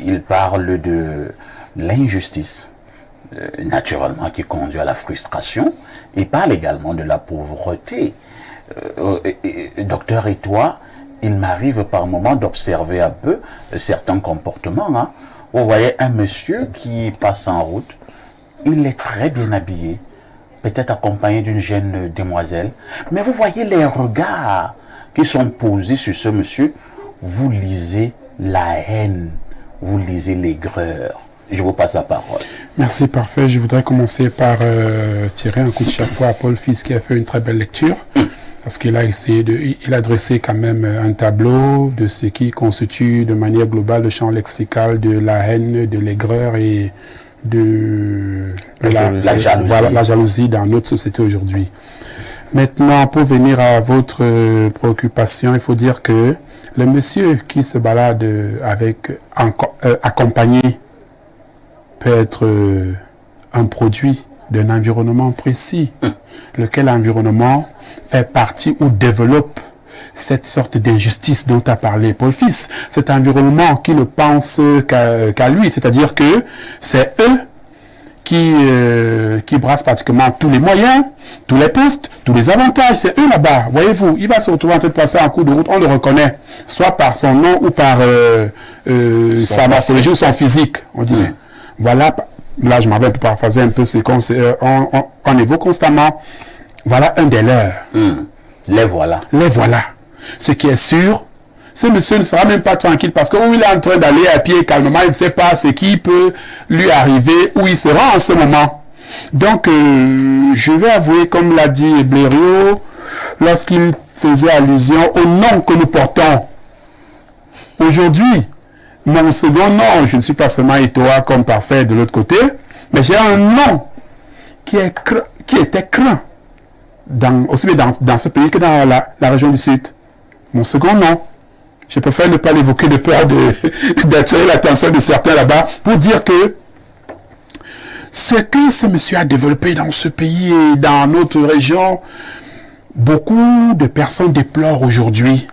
Il parle de l'injustice, naturellement, qui conduit à la frustration. Il parle également de la pauvreté. Docteur Etoua, il m'arrive par moment d'observer un peu certains comportements. Vous voyez un monsieur qui passe en route, il est très bien habillé, peut-être accompagné d'une jeune demoiselle, mais vous voyez les regards qui sont posés sur ce monsieur, vous lisez la haine, vous lisez l'aigreur. Je vous passe la parole. Merci, parfait. Je voudrais commencer par tirer un coup de chapeau à Paul Fils qui a fait une très belle lecture. Parce qu'il a essayé il a dressé quand même un tableau de ce qui constitue de manière globale le champ lexical de la haine, de l'aigreur et de la jalousie dans notre société aujourd'hui. Maintenant, pour venir à votre préoccupation, il faut dire que le monsieur qui se balade accompagné peut être un produit d'un environnement précis, lequel environnement fait partie ou développe cette sorte d'injustice dont a parlé Paul Fils. Cet environnement qui ne pense qu'à lui, c'est-à-dire que c'est eux qui brassent pratiquement tous les moyens, tous les postes, tous les avantages, c'est eux là-bas. Voyez-vous, il va se retrouver en train de passer en cours de route, on le reconnaît, soit par son nom ou par sa morphologie ou son physique. On dit, mais voilà, là je m'en vais paraphraser un peu ce qu'on évoque constamment. Voilà un des leurs. Les voilà. Les voilà. Ce qui est sûr, ce monsieur ne sera même pas tranquille parce que où il est en train d'aller à pied calmement, il ne sait pas ce qui peut lui arriver, où il sera en ce moment. Donc, je vais avouer, comme l'a dit Blériot, lorsqu'il faisait allusion au nom que nous portons. Aujourd'hui, mon second nom, je ne suis pas seulement Etoa comme parfait de l'autre côté, mais j'ai un nom qui était craint, aussi bien dans ce pays que dans la région du Sud. Mon second nom. Je préfère ne pas l'évoquer de peur d'attirer l'attention de certains là-bas pour dire que ce que ce monsieur a développé dans ce pays et dans notre région, beaucoup de personnes déplorent aujourd'hui.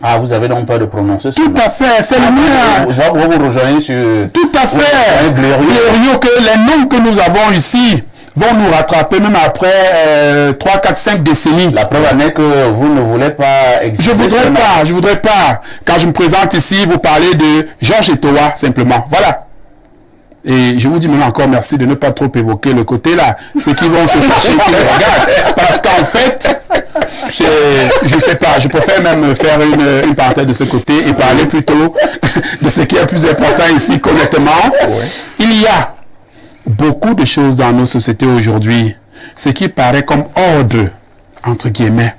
Ah, vous avez donc peur de prononcer ce Tout nom. à fait, c'est le mien. Vous rejoignez sur... Tout à fait. Blériot, que les noms que nous avons ici vont nous rattraper même après 3, 4, 5 décennies. La preuve en est que vous ne voulez pas exister. Je voudrais pas. Quand je me présente ici, vous parlez de Georges Etoa, simplement. Voilà. Et je vous dis maintenant encore merci de ne pas trop évoquer le côté là. Ceux qui vont se fâcher, qui me regardent. Parce qu'en fait, je sais pas, je préfère même faire une parenthèse de ce côté et parler plutôt de ce qui est plus important ici, honnêtement. Ouais. Il y a beaucoup de choses dans nos sociétés aujourd'hui. Ce qui paraît comme ordre, entre guillemets,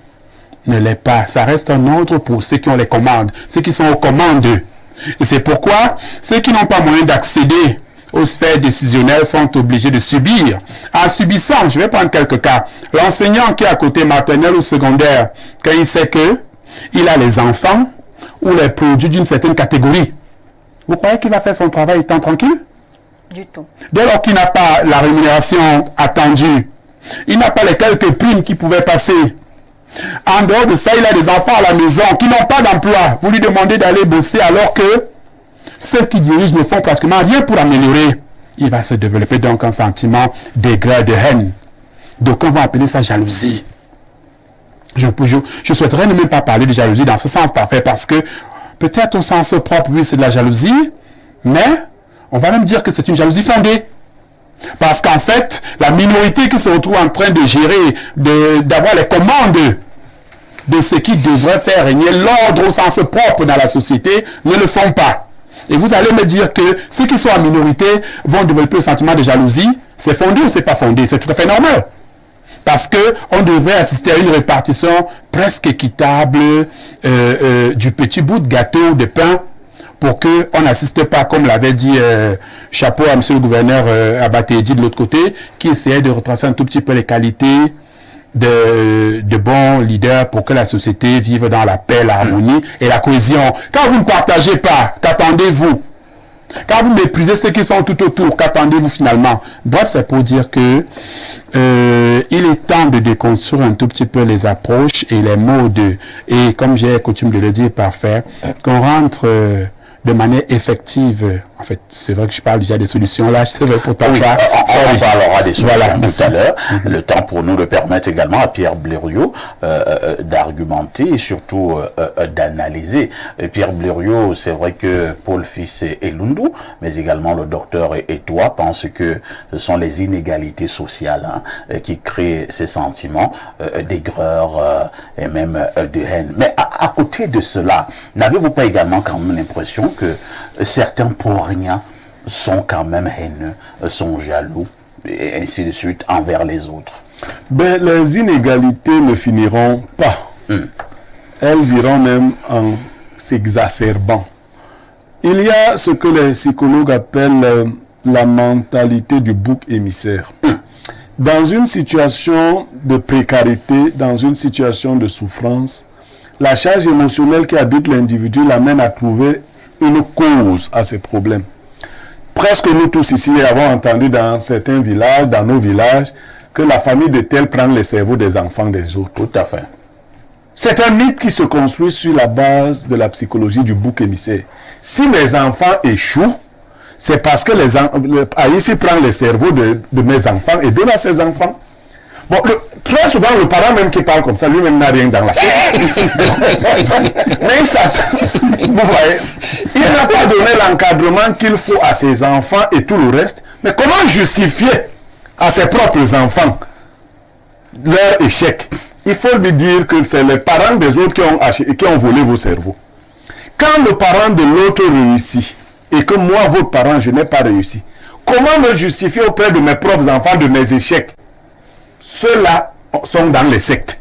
ne l'est pas. Ça reste un ordre pour ceux qui ont les commandes, ceux qui sont aux commandes. Et c'est pourquoi ceux qui n'ont pas moyen d'accéder aux sphères décisionnelles sont obligés de subir. En subissant, je vais prendre quelques cas. L'enseignant qui est à côté maternelle ou secondaire, quand il sait que il a les enfants ou les produits d'une certaine catégorie, vous croyez qu'il va faire son travail étant tranquille? Du tout. Dès lors qu'il n'a pas la rémunération attendue, il n'a pas les quelques primes qui pouvaient passer. En dehors de ça, il a des enfants à la maison qui n'ont pas d'emploi. Vous lui demandez d'aller bosser alors que ceux qui dirigent ne font pratiquement rien pour améliorer. Il va se développer donc un sentiment d'aigreur, de haine. Donc on va appeler ça jalousie. Je souhaiterais ne même pas parler de jalousie dans ce sens parfait parce que peut-être au sens propre, oui, c'est de la jalousie, mais on va même dire que c'est une jalousie fondée. Parce qu'en fait, la minorité qui se retrouve en train de gérer, d'avoir les commandes de ce qui devrait faire régner l'ordre au sens propre dans la société, ne le font pas. Et vous allez me dire que ceux qui sont en minorité vont développer le sentiment de jalousie. C'est fondé ou c'est pas fondé? C'est tout à fait normal. Parce qu'on devrait assister à une répartition presque équitable du petit bout de gâteau, de pain, pour qu'on n'assiste pas, comme l'avait dit chapeau à monsieur le gouverneur Abatédi de l'autre côté, qui essayait de retracer un tout petit peu les qualités de bons leaders pour que la société vive dans la paix, l'harmonie et la cohésion. Quand vous ne partagez pas, qu'attendez-vous? Quand vous méprisez ceux qui sont tout autour, qu'attendez-vous finalement? Bref, c'est pour dire que il est temps de déconstruire un tout petit peu les approches et les modes. Et comme j'ai coutume de le dire parfait, qu'on rentre de manière effective. En fait, c'est vrai que je parle déjà des solutions là, je vais pourtant pas. On parlera des solutions tout à l'heure. Le temps pour nous de permettre également à Pierre Blériot d'argumenter et surtout d'analyser. Pierre Blériot, c'est vrai que Paul Fils et Lundu, mais également le docteur Etoa pensent que ce sont les inégalités sociales qui créent ces sentiments d'aigreur et même de haine. Mais à côté de cela, n'avez-vous pas également quand même l'impression que certains Poirignats sont quand même haineux, sont jaloux, et ainsi de suite, envers les autres? Ben, les inégalités ne finiront pas. Elles iront même en s'exacerbant. Il y a ce que les psychologues appellent la mentalité du bouc émissaire. Dans une situation de précarité, dans une situation de souffrance, la charge émotionnelle qui habite l'individu l'amène à trouver une cause à ces problèmes. Presque nous tous ici avons entendu dans certains villages, dans nos villages, que la famille de tel prend les cerveaux des enfants des autres. Tout à fait. C'est un mythe qui se construit sur la base de la psychologie du bouc émissaire. Si les enfants échouent, c'est parce que Aïssi prend les cerveaux de mes enfants et donne à ses enfants. Bon, très souvent, le parent même qui parle comme ça, lui-même n'a rien dans la tête. Mais ça, vous voyez, il n'a pas donné l'encadrement qu'il faut à ses enfants et tout le reste. Mais comment justifier à ses propres enfants leur échec, il faut lui dire que c'est les parents des autres qui ont volé vos cerveaux. Quand le parent de l'autre réussit et que moi, votre parent, je n'ai pas réussi, comment me justifier auprès de mes propres enfants de mes échecs? Ceux-là sont dans les sectes.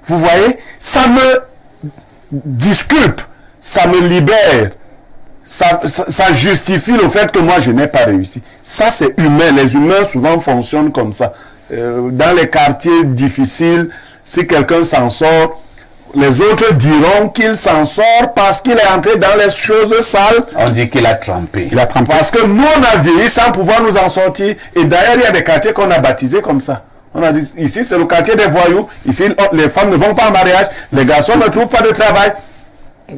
Vous voyez, ça me disculpe, ça me libère, ça justifie le fait que moi, je n'ai pas réussi. Ça, c'est humain. Les humains, souvent, fonctionnent comme ça. Dans les quartiers difficiles, si quelqu'un s'en sort, les autres diront qu'il s'en sort parce qu'il est entré dans les choses sales. On dit qu'il a trempé. Il a trempé. Parce que nous, on a vieilli sans pouvoir nous en sortir. Et d'ailleurs, il y a des quartiers qu'on a baptisés comme ça. On a dit, ici, c'est le quartier des voyous. Ici, les femmes ne vont pas en mariage. Les garçons ne trouvent pas de travail.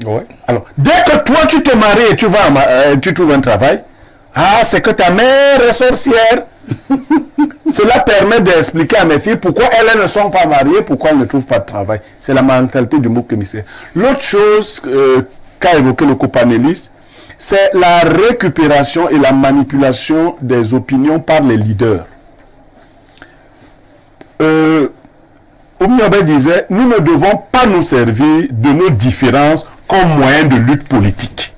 Ouais. Alors, dès que toi, tu te maries et tu trouves un travail, c'est que ta mère est sorcière. Cela permet d'expliquer à mes filles pourquoi elles ne sont pas mariées, pourquoi elles ne trouvent pas de travail. C'est la mentalité du bouc émissaire. L'autre chose qu'a évoqué le copanéliste, c'est la récupération et la manipulation des opinions par les leaders. Oumiobe disait, nous ne devons pas nous servir de nos différences comme moyen de lutte politique.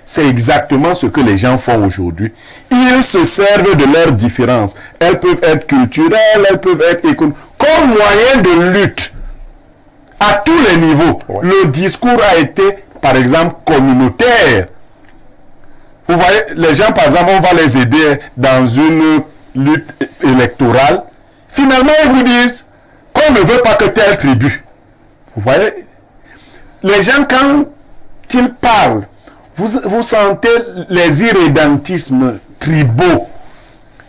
C'est exactement ce que les gens font aujourd'hui. Ils se servent de leurs différences. Elles peuvent être culturelles, elles peuvent être économiques, comme moyen de lutte à tous les niveaux. Ouais. Le discours a été, par exemple, communautaire. Vous voyez, les gens, par exemple, on va les aider dans une lutte électorale. Finalement, ils vous disent qu'on ne veut pas que telle tribu. Vous voyez, les gens, quand ils parlent, vous sentez les irrédentismes tribaux,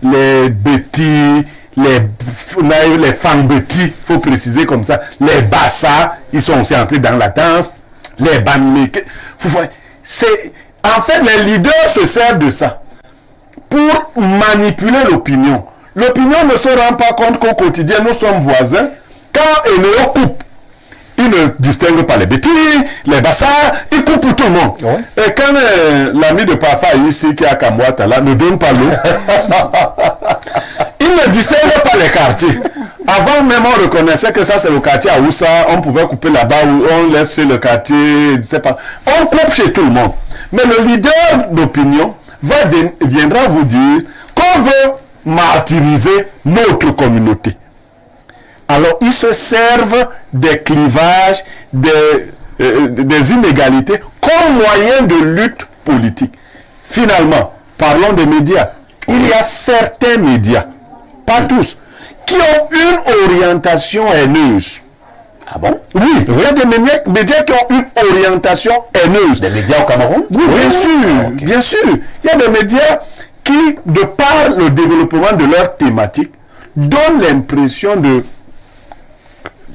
les bêtis, les fambétis, il faut préciser comme ça, les bassas, ils sont aussi entrés dans la danse, les banmés. Vous voyez, en fait, les leaders se servent de ça pour manipuler l'opinion. L'opinion ne se rend pas compte qu'au quotidien, nous sommes voisins. Quand Eneo coupe, il ne distingue pas les bêtis, les bassards, il coupe pour tout le monde. Ouais. Et quand l'ami de Pafa ici, qui est à Kamwata, là, ne donne pas l'eau, il ne distingue pas les quartiers. Avant même, on reconnaissait que ça, c'est le quartier à Oussa, on pouvait couper là-bas, ou on laisse chez le quartier, je ne sais pas. On coupe chez tout le monde. Mais le leader d'opinion viendra vous dire qu'on veut martyriser notre communauté. Alors, ils se servent des clivages, des inégalités comme moyen de lutte politique. Finalement, parlons des médias. Il y a certains médias, pas tous, qui ont une orientation haineuse. Ah bon? Oui, il y a des médias qui ont une orientation haineuse. Des médias au Cameroun? Oui, bien sûr, okay. Bien sûr. Il y a des médias qui, de par le développement de leur thématique, donnent l'impression de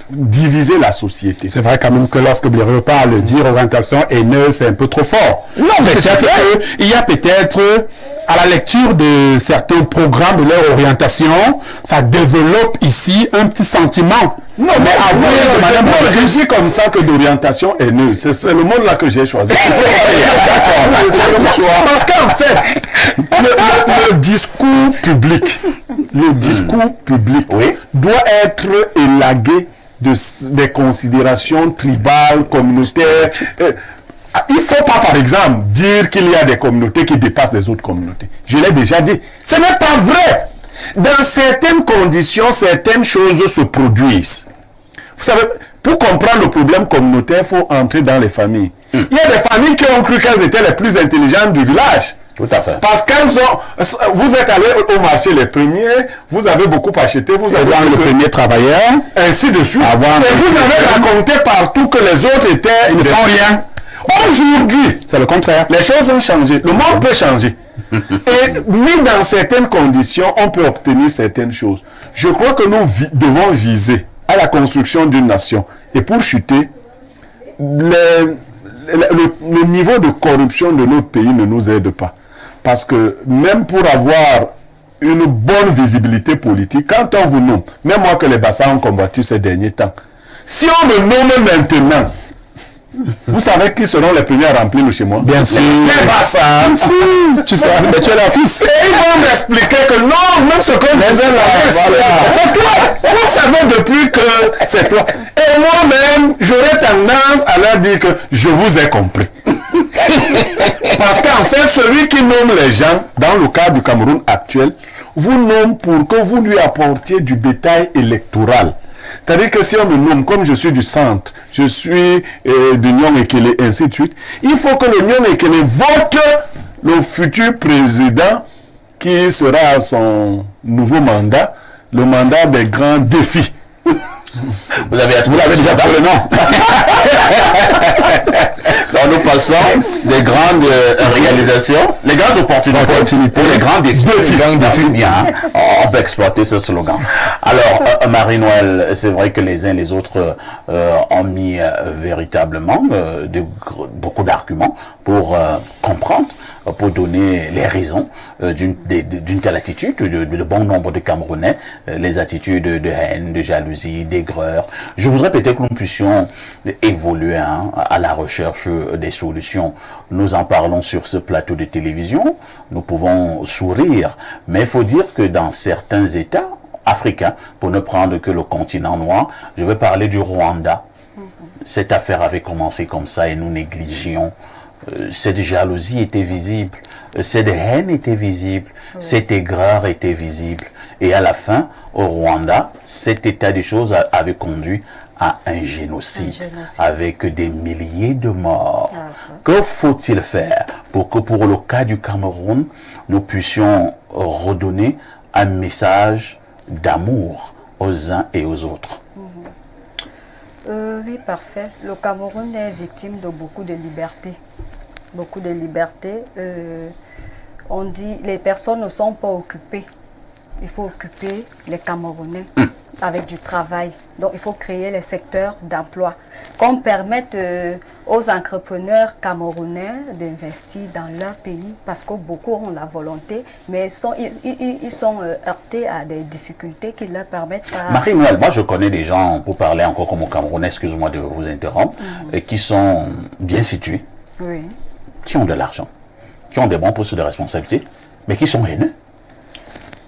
diviser la société. C'est vrai quand même que lorsque Blériot parle, dire orientation haineuse, c'est un peu trop fort. Non, mais il y a peut-être, à la lecture de certains programmes de leur orientation, ça développe ici un petit sentiment. Non, mais avant, je dis comme ça que d'orientation haineuse. C'est le mot là que j'ai choisi. Parce qu'en fait, le discours public, oui, doit être élagué des considérations tribales, communautaires. Il ne faut pas, par exemple, dire qu'il y a des communautés qui dépassent les autres communautés. Je l'ai déjà dit. Ce n'est pas vrai. Dans certaines conditions, certaines choses se produisent. Vous savez, pour comprendre le problème communautaire, il faut entrer dans les familles. Il y a des familles qui ont cru qu'elles étaient les plus intelligentes du village. Tout à fait. Parce que vous êtes allés au marché les premiers, vous avez beaucoup acheté, vous avez le premier travailleur, ainsi de suite. Et vous avez raconté partout que les autres étaient... Ils ne font rien. Aujourd'hui, c'est le contraire. Les choses ont changé. Le monde peut changer. Et mis dans certaines conditions, on peut obtenir certaines choses. Je crois que nous devons viser à la construction d'une nation. Et pour chuter, le niveau de corruption de notre pays ne nous aide pas. Parce que même pour avoir une bonne visibilité politique, quand on vous nomme, même moi que les Bassas ont combattu ces derniers temps, si on me nomme maintenant, Vous savez qui seront les premiers à remplir le chez moi? Bien sûr. C'est pas ça. Tu sais, mais tu es la fille. Et ils vont m'expliquer que non, même ce qu'on disait là, c'est toi. Vous savez depuis que c'est toi. Et moi-même, j'aurais tendance à leur dire que je vous ai compris. Parce qu'en fait, celui qui nomme les gens, dans le cas du Cameroun actuel, vous nomme pour que vous lui apportiez du bétail électoral. C'est-à-dire que si on me nomme, comme je suis du centre, je suis du Nyon Ekele, ainsi de suite, il faut que le Nyon Ekele vote le futur président qui sera à son nouveau mandat, le mandat des grands défis. Vous l'avez déjà pour le nom. Donc nous passons des grandes réalisations, les grandes opportunités, les grands défis. Merci bien. Hein. On peut exploiter ce slogan. Alors, Marie-Noël, c'est vrai que les uns et les autres ont mis véritablement beaucoup d'arguments pour comprendre, pour donner les raisons d'une telle attitude de bon nombre de Camerounais, les attitudes de haine, de jalousie, d'aigreur. Je voudrais peut-être que nous puissions évoluer à la recherche des solutions. Nous en parlons sur ce plateau de télévision, nous pouvons sourire, mais il faut dire que dans certains États africains, pour ne prendre que le continent noir, je vais parler du Rwanda. Cette affaire avait commencé comme ça et nous négligions. Cette jalousie était visible, cette haine était visible, cette aigreur était visible. Et à la fin, au Rwanda, cet état des choses avait conduit à un génocide, avec des milliers de morts. Que faut-il faire pour que pour le cas du Cameroun, nous puissions redonner un message d'amour aux uns et aux autres? Oui, parfait. Le Cameroun est victime de beaucoup de libertés. Beaucoup de libertés. On dit les personnes ne sont pas occupées. Il faut occuper les Camerounais avec du travail. Donc il faut créer les secteurs d'emploi. Qu'on permette aux entrepreneurs camerounais d'investir dans leur pays parce que beaucoup ont la volonté, mais ils sont heurtés à des difficultés qui leur permettent pas... Marie-Noël, moi je connais des gens, pour parler encore comme au Camerounais, excuse-moi de vous interrompre, qui sont bien situés, qui ont de l'argent, qui ont des bons postes de responsabilité, mais qui sont haineux.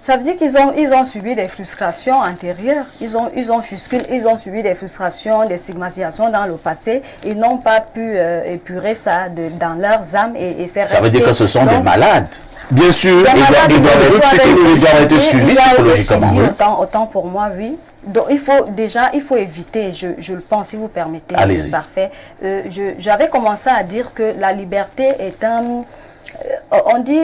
Ça veut dire qu'ils ont subi des frustrations antérieures, ils ont subi des frustrations, des stigmatisations dans le passé, ils n'ont pas pu épurer ça dans leurs âmes et c'est resté. Ça veut dire que ce sont des malades. Bien sûr, ils doivent être suivis psychologiquement. Autant pour moi, oui. Donc il faut éviter, je le pense, si vous permettez. Allez-y. Parfait. J'avais commencé à dire que la liberté est on dit...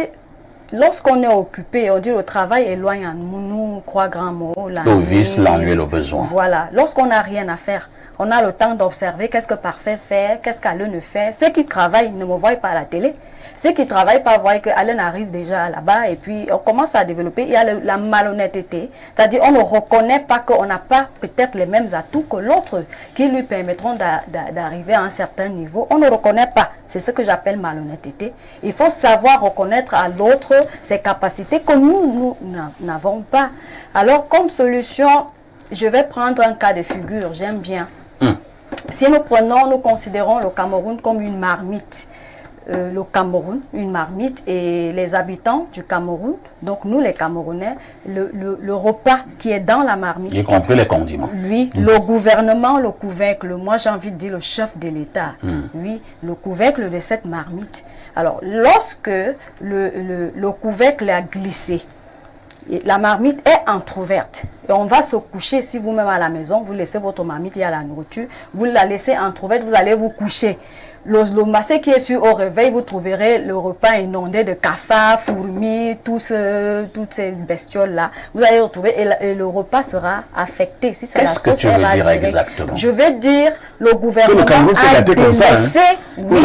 Lorsqu'on est occupé, on dit le travail éloigne à nous, croix grand mot. Le vice, l'ennui, le besoin. Voilà. Lorsqu'on n'a rien à faire, on a le temps d'observer qu'est-ce que Parfait fait, qu'est-ce qu'Alain fait. Ceux qui travaillent ne me voient pas à la télé. Ceux qui ne travaillent pas voient qu'Alain arrive déjà là-bas et puis on commence à développer. Il y a la malhonnêteté. C'est-à-dire on ne reconnaît pas qu'on n'a pas peut-être les mêmes atouts que l'autre qui lui permettront d'arriver à un certain niveau. On ne reconnaît pas. C'est ce que j'appelle malhonnêteté. Il faut savoir reconnaître à l'autre ses capacités que nous n'avons pas. Alors comme solution, je vais prendre un cas de figure. J'aime bien. Si nous considérons le Cameroun comme une marmite. Le Cameroun, une marmite, et les habitants du Cameroun, donc nous les Camerounais, le repas qui est dans la marmite. Y compris les condiments. Lui, le gouvernement, le couvercle, moi j'ai envie de dire le chef de l'État, lui, le couvercle de cette marmite. Alors, lorsque le couvercle a glissé, la marmite est entrouverte et on va se coucher. Si vous-même à la maison, vous laissez votre marmite, il y a la nourriture, vous la laissez entrouverte, vous allez vous coucher. Le massé qui est sur au réveil, vous trouverez le repas inondé de cafards, fourmis, toutes ces bestioles-là. Vous allez retrouver et le repas sera affecté. Si qu'est-ce que tu veux dire exactement? Je veux dire, le gouvernement a délaissé... Oui,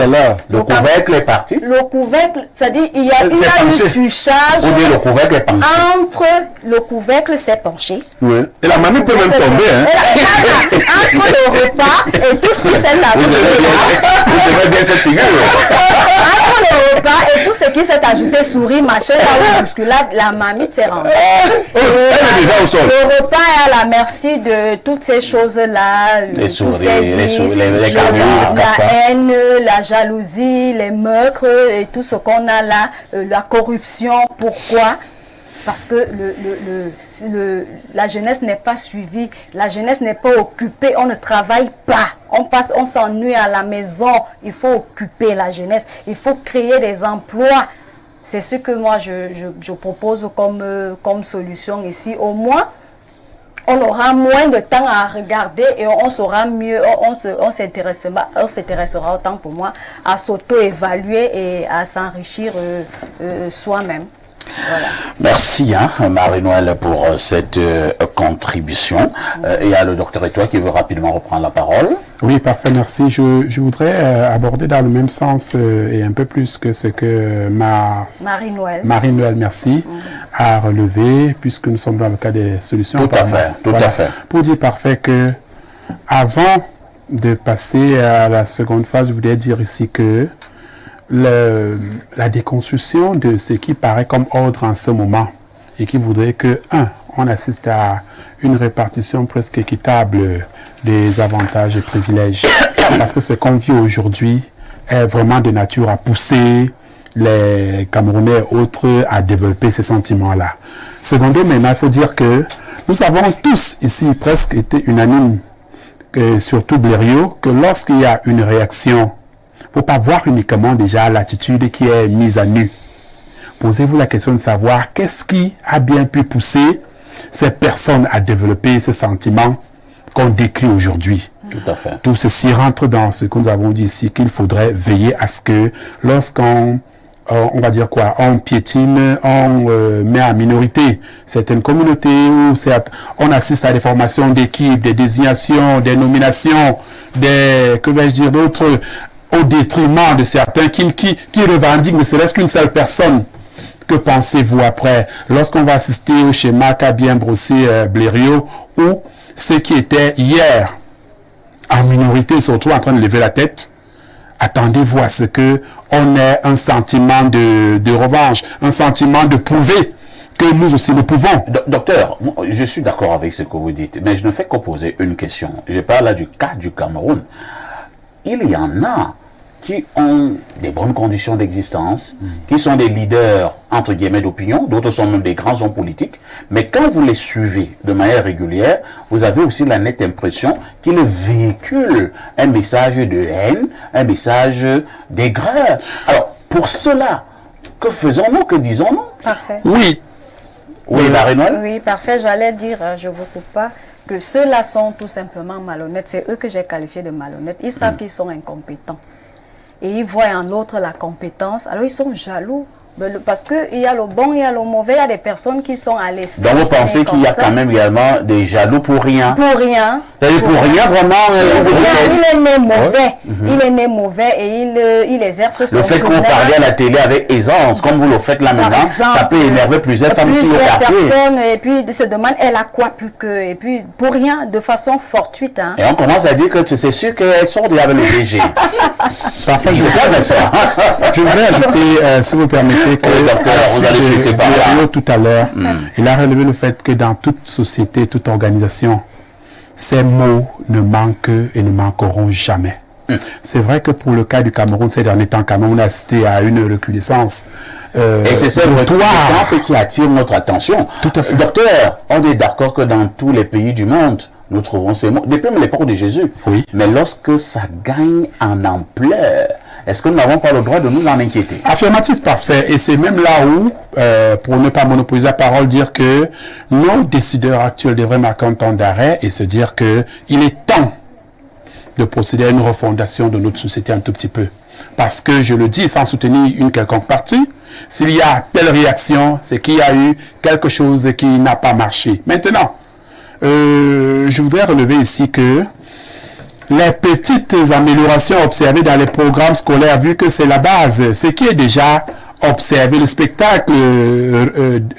le couvercle est parti. Le couvercle, c'est-à-dire il y a une surcharge le couvercle est penché. Entre le couvercle s'est penché. Oui. Et la mamie peut même tomber. Entre le repas et tout ce qui s'est lavé. Bien cette figure. Entre le repas et tout ce qui s'est ajouté souris, machin, là, bousculade, la mamie s'est rendue. Elle est déjà au sol. Le repas est à la merci de toutes ces choses-là. Les souris, tous ces vices, les caviars, la haine, la jalousie, les meurtres et tout ce qu'on a là, la corruption. Pourquoi? Parce que la jeunesse n'est pas suivie, la jeunesse n'est pas occupée, on ne travaille pas, on s'ennuie à la maison. Il faut occuper la jeunesse, il faut créer des emplois. C'est ce que moi je propose comme solution ici. Au moins, on aura moins de temps à regarder et on saura mieux, on s'intéressera autant pour moi à s'auto-évaluer et à s'enrichir soi-même. Voilà. Merci Marie-Noëlle pour cette contribution. Il y a le docteur Etoile qui veut rapidement reprendre la parole. Oui, parfait, merci. Je voudrais aborder dans le même sens et un peu plus que ce que Marie-Noëlle, merci, a relevé, puisque nous sommes dans le cas des solutions. Tout à fait. Pour dire parfait que avant de passer à la seconde phase, je voudrais dire ici que la déconstruction de ce qui paraît comme ordre en ce moment et qui voudrait que, on assiste à une répartition presque équitable des avantages et privilèges. Parce que ce qu'on vit aujourd'hui est vraiment de nature à pousser les Camerounais et autres à développer ces sentiments-là. Secondo, maintenant, il faut dire que nous avons tous ici presque été unanimes, surtout Blériot, que lorsqu'il y a une réaction, il ne faut pas voir uniquement déjà l'attitude qui est mise à nu. Posez-vous la question de savoir qu'est-ce qui a bien pu pousser ces personnes à développer ces sentiments qu'on décrit aujourd'hui. Tout à fait. Tout ceci rentre dans ce que nous avons dit ici, qu'il faudrait veiller à ce que lorsqu'on on va dire quoi, on piétine, on met en minorité certaines communautés, où on assiste à des formations d'équipes, des désignations, des nominations, d'autres, au détriment de certains qui revendiquent ne serait-ce qu'une seule personne. Que pensez-vous après, lorsqu'on va assister au schéma qu'a bien brossé Blériot, où ceux qui étaient hier en minorité se retrouvent en train de lever la tête? Attendez-vous à ce qu'on ait un sentiment de revanche, un sentiment de prouver que nous aussi nous pouvons. Docteur, je suis d'accord avec ce que vous dites, mais je ne fais qu'opposer une question. Je parle là du cas du Cameroun. Il y en a qui ont des bonnes conditions d'existence, qui sont des leaders, entre guillemets, d'opinion, d'autres sont même des grands hommes politiques, mais quand vous les suivez de manière régulière, vous avez aussi la nette impression qu'ils véhiculent un message de haine, un message d'aigreur. Alors, pour cela, que faisons-nous, que disons-nous? Parfait. Oui. Oui, Marie-Noëlle? Oui, parfait, j'allais dire, je ne vous coupe pas, que ceux-là sont tout simplement malhonnêtes. C'est eux que j'ai qualifiés de malhonnêtes. Ils savent qu'ils sont incompétents. Et ils voient en l'autre la compétence. Alors ils sont jaloux. Parce qu'il y a le bon, il y a le mauvais. Il y a des personnes qui sont à l'essence. Donc vous pensez qu'il y a quand même également des jaloux pour rien? Pour rien. Pour rien, vraiment. Il est né mauvais. Il est né mauvais et il exerce son Le fait que vous parlez à la télé avec aisance, comme vous le faites là maintenant, ça peut énerver plusieurs femmes sur le quartier. Personnes, et puis ils se demandent, elle a quoi plus que, et puis pour rien, de façon fortuite. Hein. Et on commence à dire que c'est sûr qu'elles sont avec le DG. Parfait, c'est ça, n'est-ce pas? Je voudrais ajouter, si vous permettez, que tout à l'heure, il a relevé le fait que dans toute société, toute organisation, ces mots ne manquent et ne manqueront jamais. C'est vrai que pour le cas du Cameroun, ces derniers temps, quand même, on a assisté à une recrudescence. Et c'est cette recrudescence qui attire notre attention. Tout à fait. Docteur, on est d'accord que dans tous les pays du monde, nous trouvons ces mots, depuis l'époque de Jésus. Oui. Mais lorsque ça gagne en ampleur, est-ce que nous n'avons pas le droit de nous en inquiéter? Affirmatif, parfait. Et c'est même là où, pour ne pas monopoliser la parole, dire que nos décideurs actuels devraient marquer un temps d'arrêt et se dire que il est temps de procéder à une refondation de notre société un tout petit peu. Parce que, je le dis sans soutenir une quelconque partie, s'il y a telle réaction, c'est qu'il y a eu quelque chose qui n'a pas marché. Maintenant, je voudrais relever ici que les petites améliorations observées dans les programmes scolaires, vu que c'est la base, ce qui est déjà observé, le spectacle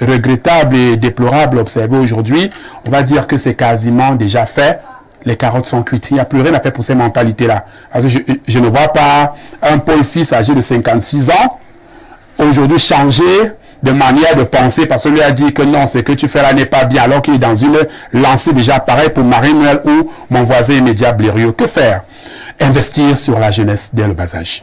regrettable et déplorable observé aujourd'hui, on va dire que c'est quasiment déjà fait. Les carottes sont cuites. Il n'y a plus rien à faire pour ces mentalités-là. Je ne vois pas un Paul Fils âgé de 56 ans au aujourd'hui changer de manière de penser parce qu'on lui a dit que non, ce que tu fais là n'est pas bien alors qu'il est dans une lancée déjà pareil pour Marie-Noël ou mon voisin immédiat Blériot. Que faire? Investir sur la jeunesse dès le bas âge.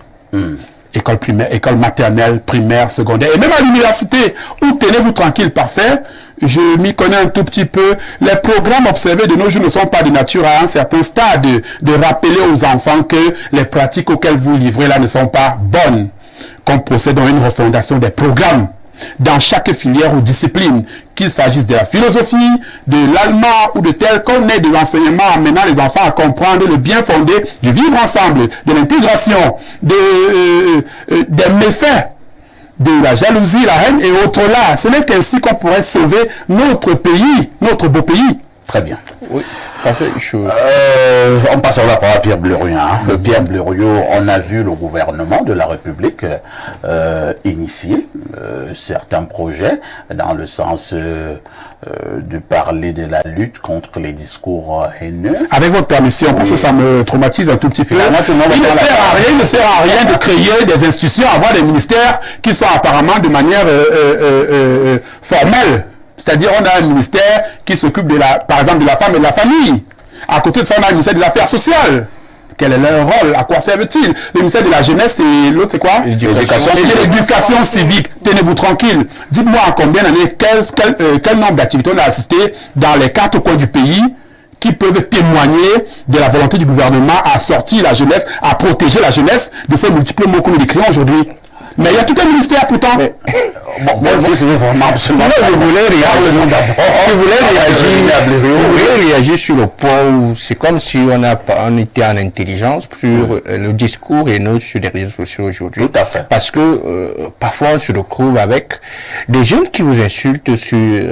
École primaire, école maternelle, primaire, secondaire et même à l'université où tenez-vous tranquille, parfait. Je m'y connais un tout petit peu. Les programmes observés de nos jours ne sont pas de nature à un certain stade de rappeler aux enfants que les pratiques auxquelles vous livrez là ne sont pas bonnes. Qu'on procède à une refondation des programmes dans chaque filière ou discipline, qu'il s'agisse de la philosophie, de l'allemand ou de tel qu'on ait de l'enseignement amenant les enfants à comprendre le bien fondé du vivre ensemble, de l'intégration, des méfaits, de la jalousie, la haine et autres là. Ce n'est qu'ainsi qu'on pourrait sauver notre pays, notre beau pays. Très bien. Oui, parfait. On passe à la parole à Pierre Blériot. Pierre Blériot, on a vu le gouvernement de la République initier certains projets dans le sens de parler de la lutte contre les discours haineux. Avec votre permission, parce que ça me traumatise un tout petit peu. Il ne sert à rien de créer des institutions, avoir des ministères qui sont apparemment de manière formelle. C'est-à-dire, on a un ministère qui s'occupe par exemple, de la femme et de la famille. À côté de ça, on a un ministère des Affaires sociales. Quel est leur rôle? À quoi servent-ils? Le ministère de la Jeunesse et l'autre, c'est quoi? L'éducation civique. Tenez-vous tranquille. Dites-moi en combien d'années, quel nombre d'activités on a assisté dans les 4 coins du pays qui peuvent témoigner de la volonté du gouvernement à sortir la jeunesse, à protéger la jeunesse de ces multiples mots que nous décrivons aujourd'hui. Mais il y a tout un ministère pourtant. Je voulais réagir sur le point où c'est comme si on était en intelligence sur le discours et nous sur les réseaux sociaux aujourd'hui. Tout à fait. Parce que parfois on se retrouve avec des jeunes qui vous insultent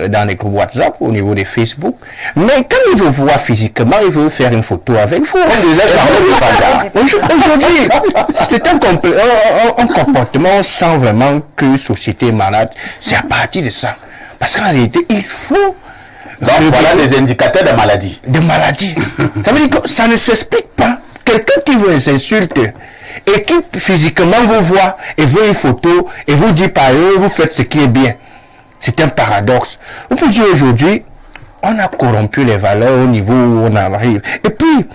dans les groupes WhatsApp, au niveau des Facebook. Mais quand ils vous voient physiquement, ils veulent faire une photo avec vous. Aujourd'hui, c'est un comportement. On sent vraiment que la société est malade. C'est à partir de ça. Parce qu'en réalité, il faut... Donc voilà les indicateurs de maladie. De maladie. Ça veut dire que ça ne s'explique pas. Quelqu'un qui vous insulte et qui physiquement vous voit et veut une photo et vous dit par eux, vous faites ce qui est bien. C'est un paradoxe. Vous pouvez dire aujourd'hui, on a corrompu les valeurs au niveau où on arrive. Et puis,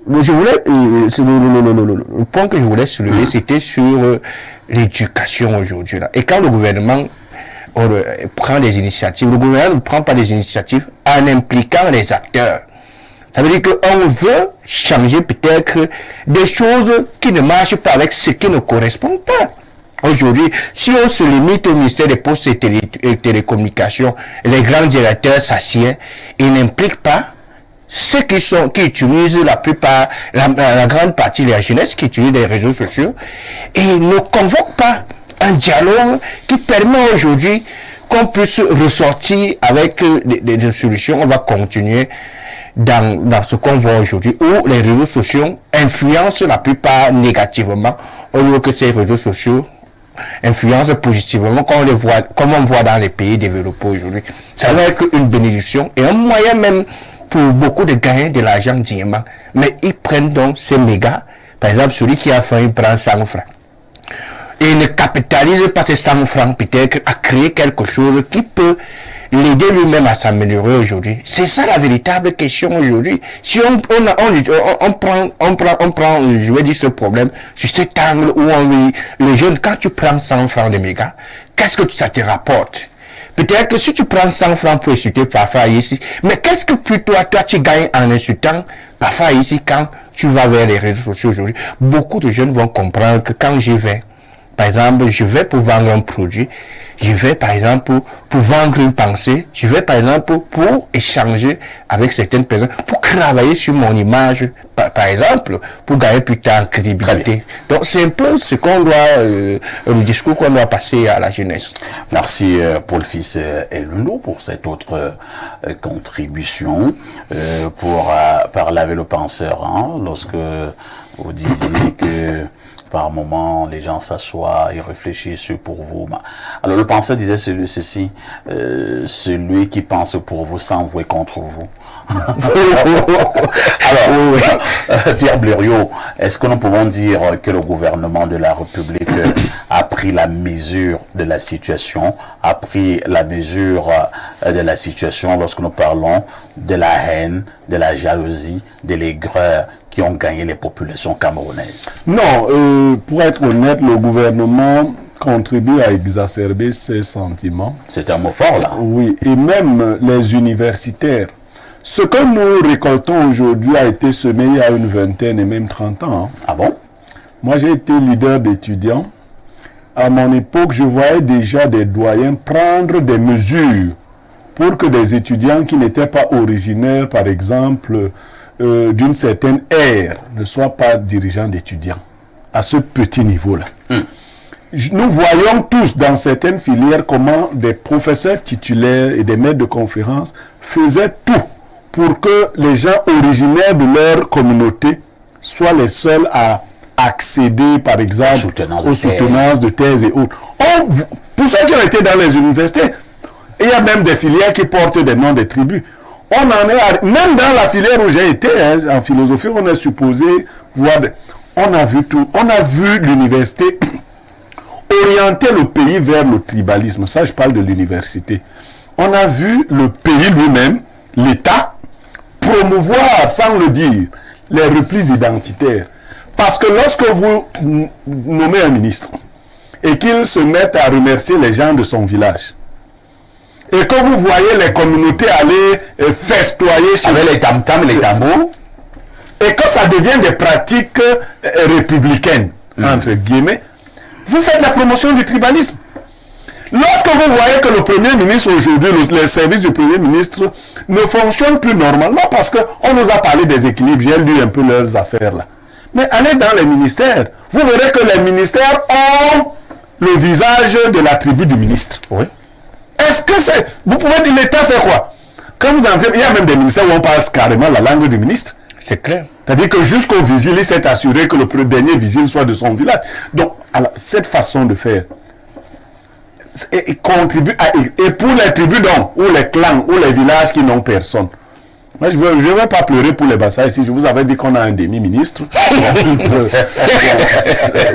je voulais, le point que je voulais soulever, c'était sur l'éducation aujourd'hui. Et quand le gouvernement prend des initiatives, le gouvernement ne prend pas des initiatives en impliquant les acteurs. Ça veut dire qu'on veut changer peut-être des choses qui ne marchent pas avec ce qui ne correspond pas. Aujourd'hui, si on se limite au ministère des Postes et Télécommunications, les grands directeurs s'assiedent, ils n'impliquent pas ceux qui utilisent la plupart, la grande partie de la jeunesse qui utilise les réseaux sociaux et ne convoquent pas un dialogue qui permet aujourd'hui qu'on puisse ressortir avec des solutions. On va continuer dans ce qu'on voit aujourd'hui où les réseaux sociaux influencent la plupart négativement au lieu que ces réseaux sociaux influencent positivement comme on voit dans les pays développés aujourd'hui. Ça va être une bénédiction et un moyen même pour beaucoup de gagner de l'argent dignement. Mais ils prennent donc ces mégas. Par exemple, celui qui a faim, il prend 100 francs. Et il ne capitalise pas ces 100 francs peut-être à créer quelque chose qui peut l'aider lui-même à s'améliorer aujourd'hui. C'est ça la véritable question aujourd'hui. Si on prend, je vais dire ce problème, sur cet angle où le jeune, quand tu prends 100 francs de mégas, qu'est-ce que ça te rapporte? Peut-être que si tu prends 100 francs pour insulter parfois ici, mais qu'est-ce que plutôt toi tu gagnes en insultant parfois ici quand tu vas vers les réseaux sociaux aujourd'hui? Beaucoup de jeunes vont comprendre que quand j'y vais, par exemple, je vais pour vendre un produit, je vais par exemple pour vendre une pensée, je vais par exemple pour échanger avec certaines personnes, pour travailler sur mon image, par exemple, pour gagner plus tard en crédibilité. Donc c'est un peu ce qu'on doit, le discours qu'on doit passer à la jeunesse. Merci Paul-Fils Elundou pour cette autre contribution, pour parler avec le penseur, hein, lorsque vous disiez que par moment, les gens s'assoient et réfléchissent pour vous. Alors, le penseur disait ceci, celui qui pense pour vous s'envoie contre vous. Alors, Pierre Blériot, est-ce que nous pouvons dire que le gouvernement de la République a pris la mesure de la situation, a pris la mesure de la situation lorsque nous parlons de la haine, de la jalousie, de l'aigreur qui ont gagné les populations camerounaises? Non, pour être honnête, le gouvernement contribue à exacerber ces sentiments. C'est un mot fort, là. Oui, et même les universitaires. Ce que nous récoltons aujourd'hui a été semé il y a une vingtaine et même 30 ans. Hein. Ah bon? Moi, j'ai été leader d'étudiants. À mon époque, je voyais déjà des doyens prendre des mesures pour que des étudiants qui n'étaient pas originaires, par exemple, d'une certaine ère, ne soient pas dirigeants d'étudiants. À ce petit niveau-là. Nous voyons tous dans certaines filières comment des professeurs titulaires et des maîtres de conférences faisaient tout pour que les gens originaires de leur communauté soient les seuls à accéder, par exemple, aux soutenances de thèses et autres. Pour ceux qui ont été dans les universités, il y a même des filières qui portent des noms des tribus. On en est même dans la filière où j'ai été, en philosophie, on est supposé voir... On a vu tout. On a vu l'université orienter le pays vers le tribalisme. Ça, je parle de l'université. On a vu le pays lui-même, l'État, promouvoir, sans le dire, les replis identitaires. Parce que lorsque vous nommez un ministre et qu'il se met à remercier les gens de son village, et que vous voyez les communautés aller festoyer chez avec les tam-tams et les tambours, et que ça devient des pratiques républicaines, entre guillemets, vous faites la promotion du tribalisme. Lorsque vous voyez que le Premier ministre aujourd'hui, les services du Premier ministre ne fonctionnent plus normalement parce qu'on nous a parlé des équilibres, j'ai lu un peu leurs affaires là. Mais allez dans les ministères, vous verrez que les ministères ont le visage de la tribu du ministre. Oui. Est-ce que c'est... Vous pouvez dire l'État fait quoi? Quand vous entrez, il y a même des ministères où on parle carrément la langue du ministre. C'est clair. C'est-à-dire que jusqu'au vigile, il s'est assuré que le dernier vigile soit de son village. Donc, alors, cette façon de faire contribue à... Et pour les tribus, donc, ou les clans, ou les villages qui n'ont personne. Moi, je ne vais pas pleurer pour les Bassa ici. Je vous avais dit qu'on a un demi-ministre.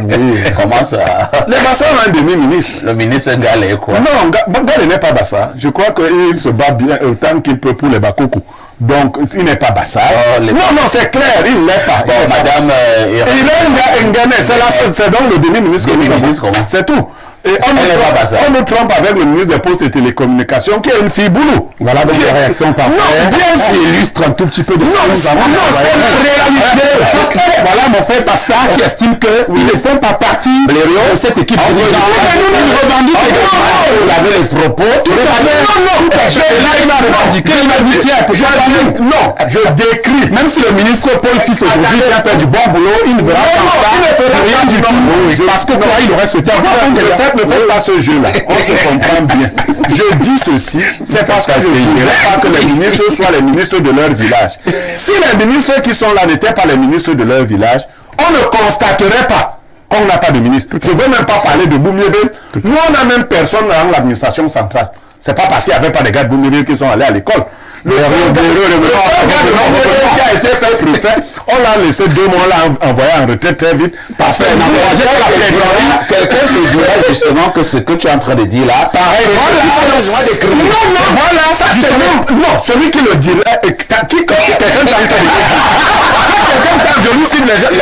Oui, comment ça? Les Bassa ont un demi-ministre. Le ministre est Galé, quoi. Non, Galé n'est pas Bassa. Je crois qu'il se bat bien autant qu'il peut pour les Bakoko. Donc, il n'est pas Bassa. Non, c'est clair, il n'est pas. Bon, madame... il est un Ghanais. C'est donc le demi-ministre que nous avons. C'est tout. Et on nous trompe avec le ministre des Postes et Télécommunications qui est une fille boulot. Voilà donc la réaction parfaite. Qui illustre un tout petit peu de ça. Non, c'est une réalité. Parce que voilà mon frère Bassa qui estime qu'ils ne font pas partie de cette équipe. Nous revendiquons les propos. Là, il a revendiqué. Non, je décris. Même si le ministre Paul Fils aujourd'hui vient faire du bon boulot, il ne verra pas ça. Rien du tout. Parce que quoi, il aurait souhaité avoir un de ne faites pas ce jeu-là. On se comprend bien. Je dis ceci, c'est parce que je ne voudrais pas que les ministres soient les ministres de leur village. Si les ministres qui sont là n'étaient pas les ministres de leur village, on ne constaterait pas qu'on n'a pas de ministre. Je ne veux même pas parler de Boumiébel. Nous, on n'a même personne dans l'administration centrale. C'est pas parce qu'il n'y avait pas des gars de Boumiébel qui sont allés à l'école. Le gars qui a été fait préfet, on l'a laissé 2 mois là envoyé en retraite très vite parce que quelqu'un se dirait justement que ce que tu es en train de dire là, pareil, non, celui qui le dirait, quelqu'un je lui cible les gens.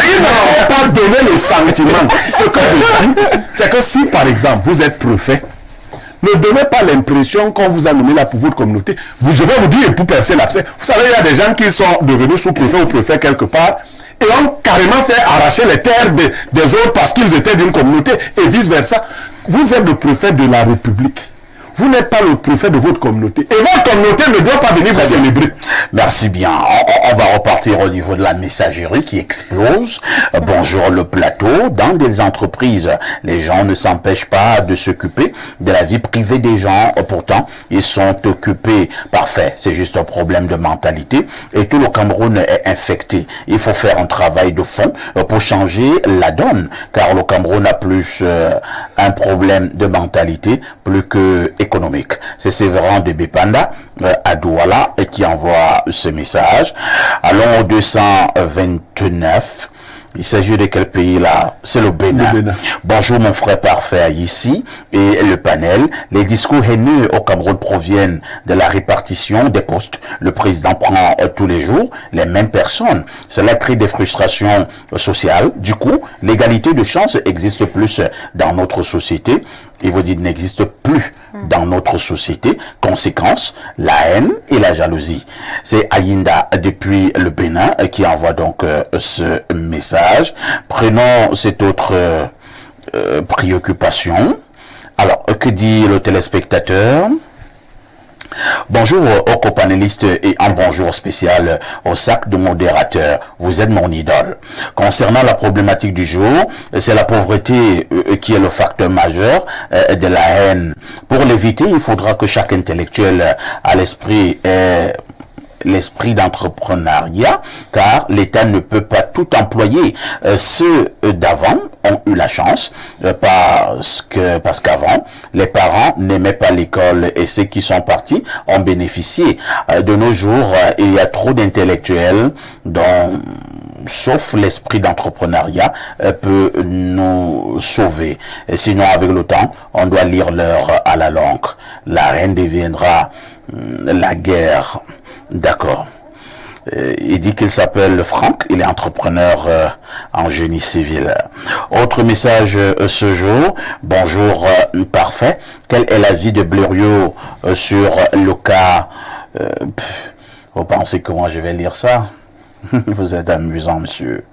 Ils n'ont pas donné le sentiment. Ce que je dis, c'est que si par exemple vous êtes préfet, ne donnez pas l'impression qu'on vous a nommé là pour votre communauté. Je vais vous dire, pour percer l'abcès, vous savez, il y a des gens qui sont devenus sous-préfets ou préfets quelque part et ont carrément fait arracher les terres des autres parce qu'ils étaient d'une communauté et vice-versa. Vous êtes le préfet de la République. Vous n'êtes pas le préfet de votre communauté. Et votre communauté ne doit pas venir vous célébrer. Merci bien. On va repartir au niveau de la messagerie qui explose. Bonjour le plateau. Dans des entreprises, les gens ne s'empêchent pas de s'occuper de la vie privée des gens. Pourtant, ils sont occupés. Parfait. C'est juste un problème de mentalité. Et tout le Cameroun est infecté. Il faut faire un travail de fond pour changer la donne. Car le Cameroun a plus un problème de mentalité, plus que économique. C'est Sévérin de Bépanda à Douala qui envoie ce message. Allons au 229. Il s'agit de quel pays là? C'est le Bénin. Bonjour mon frère parfait ici et le panel. Les discours haineux au Cameroun proviennent de la répartition des postes. Le président prend tous les jours les mêmes personnes. Cela crée des frustrations sociales. Du coup, l'égalité de chance existe plus dans notre société. Il vous dit n'existe plus dans notre société. Conséquence, la haine et la jalousie. C'est Ayinda depuis le Bénin qui envoie donc ce message. Prenons cette autre préoccupation. Alors, que dit le téléspectateur? Bonjour aux copanélistes et un bonjour spécial au sac de modérateur. Vous êtes mon idole. Concernant la problématique du jour, c'est la pauvreté qui est le facteur majeur de la haine. Pour l'éviter, il faudra que chaque intellectuel a l'esprit d'entrepreneuriat, car l'État ne peut pas tout employer. Ceux d'avant ont eu la chance parce qu'avant, les parents n'aimaient pas l'école et ceux qui sont partis ont bénéficié. De nos jours, il y a trop d'intellectuels dont, sauf l'esprit d'entrepreneuriat, peut nous sauver. Et sinon, avec le temps, on doit lire l'heure à la longue. La haine deviendra la guerre. D'accord. Il dit qu'il s'appelle Franck, il est entrepreneur en génie civil. Autre message ce jour. Bonjour parfait. Quel est l'avis de Blériot sur le cas vous pensez comment je vais lire ça? Vous êtes amusant, monsieur.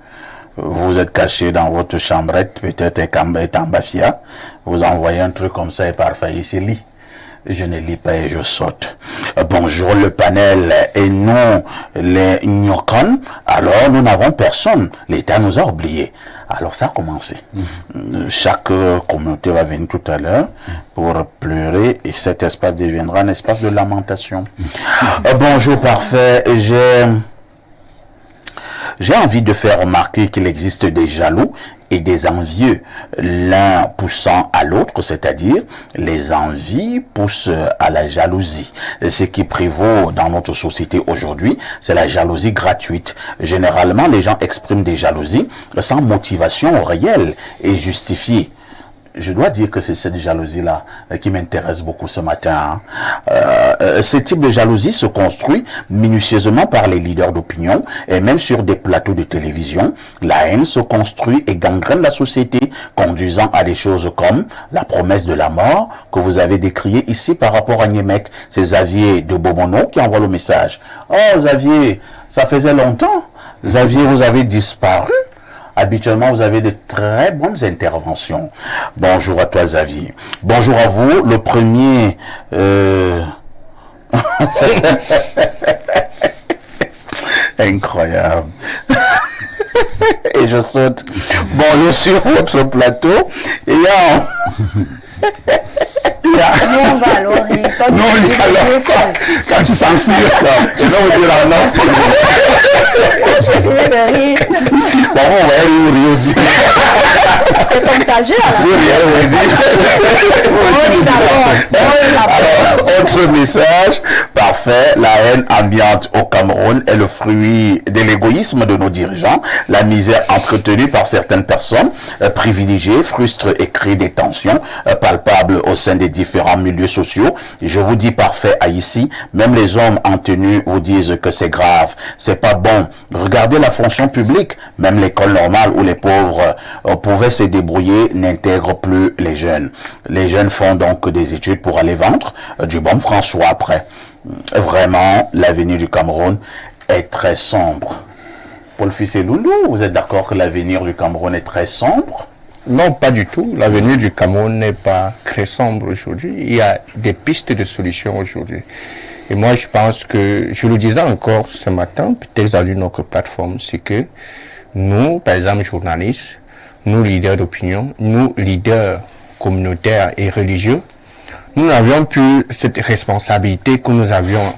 Vous êtes caché dans votre chambrette, peut-être en bafia. Vous envoyez un truc comme ça et parfait, il se lit. Je ne lis pas et je saute. Bonjour le panel et non les Nyokon. Alors nous n'avons personne. L'État nous a oubliés. Alors ça a commencé. Chaque communauté va venir tout à l'heure pour pleurer et cet espace deviendra un espace de lamentation. Bonjour parfait. J'ai envie de faire remarquer qu'il existe des jaloux et des envieux, l'un poussant à l'autre, c'est-à-dire les envies poussent à la jalousie. Ce qui prévaut dans notre société aujourd'hui, c'est la jalousie gratuite. Généralement, les gens expriment des jalousies sans motivation réelle et justifiée. Je dois dire que c'est cette jalousie-là qui m'intéresse beaucoup ce matin. Ce type de jalousie se construit minutieusement par les leaders d'opinion et même sur des plateaux de télévision. La haine se construit et gangrène la société, conduisant à des choses comme la promesse de la mort que vous avez décriée ici par rapport à Niemek. C'est Xavier de Bobono qui envoie le message. Oh Xavier, ça faisait longtemps. Xavier, vous avez disparu. Habituellement, vous avez de très bonnes interventions. Bonjour à toi, Xavier. Bonjour à vous. Le premier... Incroyable. Et je saute. Bonjour sur votre plateau. Et là... Nous, on va alors rire. Quand tu censures, tu vas vous dire la non. Bon, on va rire aussi. C'est contagieux. Alors, autre message. Parfait. La haine ambiante au Cameroun est le fruit de l'égoïsme de nos dirigeants. La misère entretenue par certaines personnes privilégiées frustre et crée des tensions palpables au sein des différents milieux sociaux. Et je vous dis parfait à ici, même les hommes en tenue vous disent que c'est grave, c'est pas bon. Regardez la fonction publique, même l'école normale où les pauvres pouvaient se débrouiller n'intègre plus les jeunes. Les jeunes font donc des études pour aller vendre du bon François après. Vraiment, l'avenir du Cameroun est très sombre. Paul Fils et Loulou, vous êtes d'accord que l'avenir du Cameroun est très sombre? Non, pas du tout. L'avenir du Cameroun n'est pas très sombre aujourd'hui. Il y a des pistes de solutions aujourd'hui. Et moi, je pense que, je le disais encore ce matin, peut-être dans une autre plateforme, c'est que nous, par exemple, journalistes, nous, leaders d'opinion, nous, leaders communautaires et religieux, nous n'avions plus cette responsabilité que nous avions,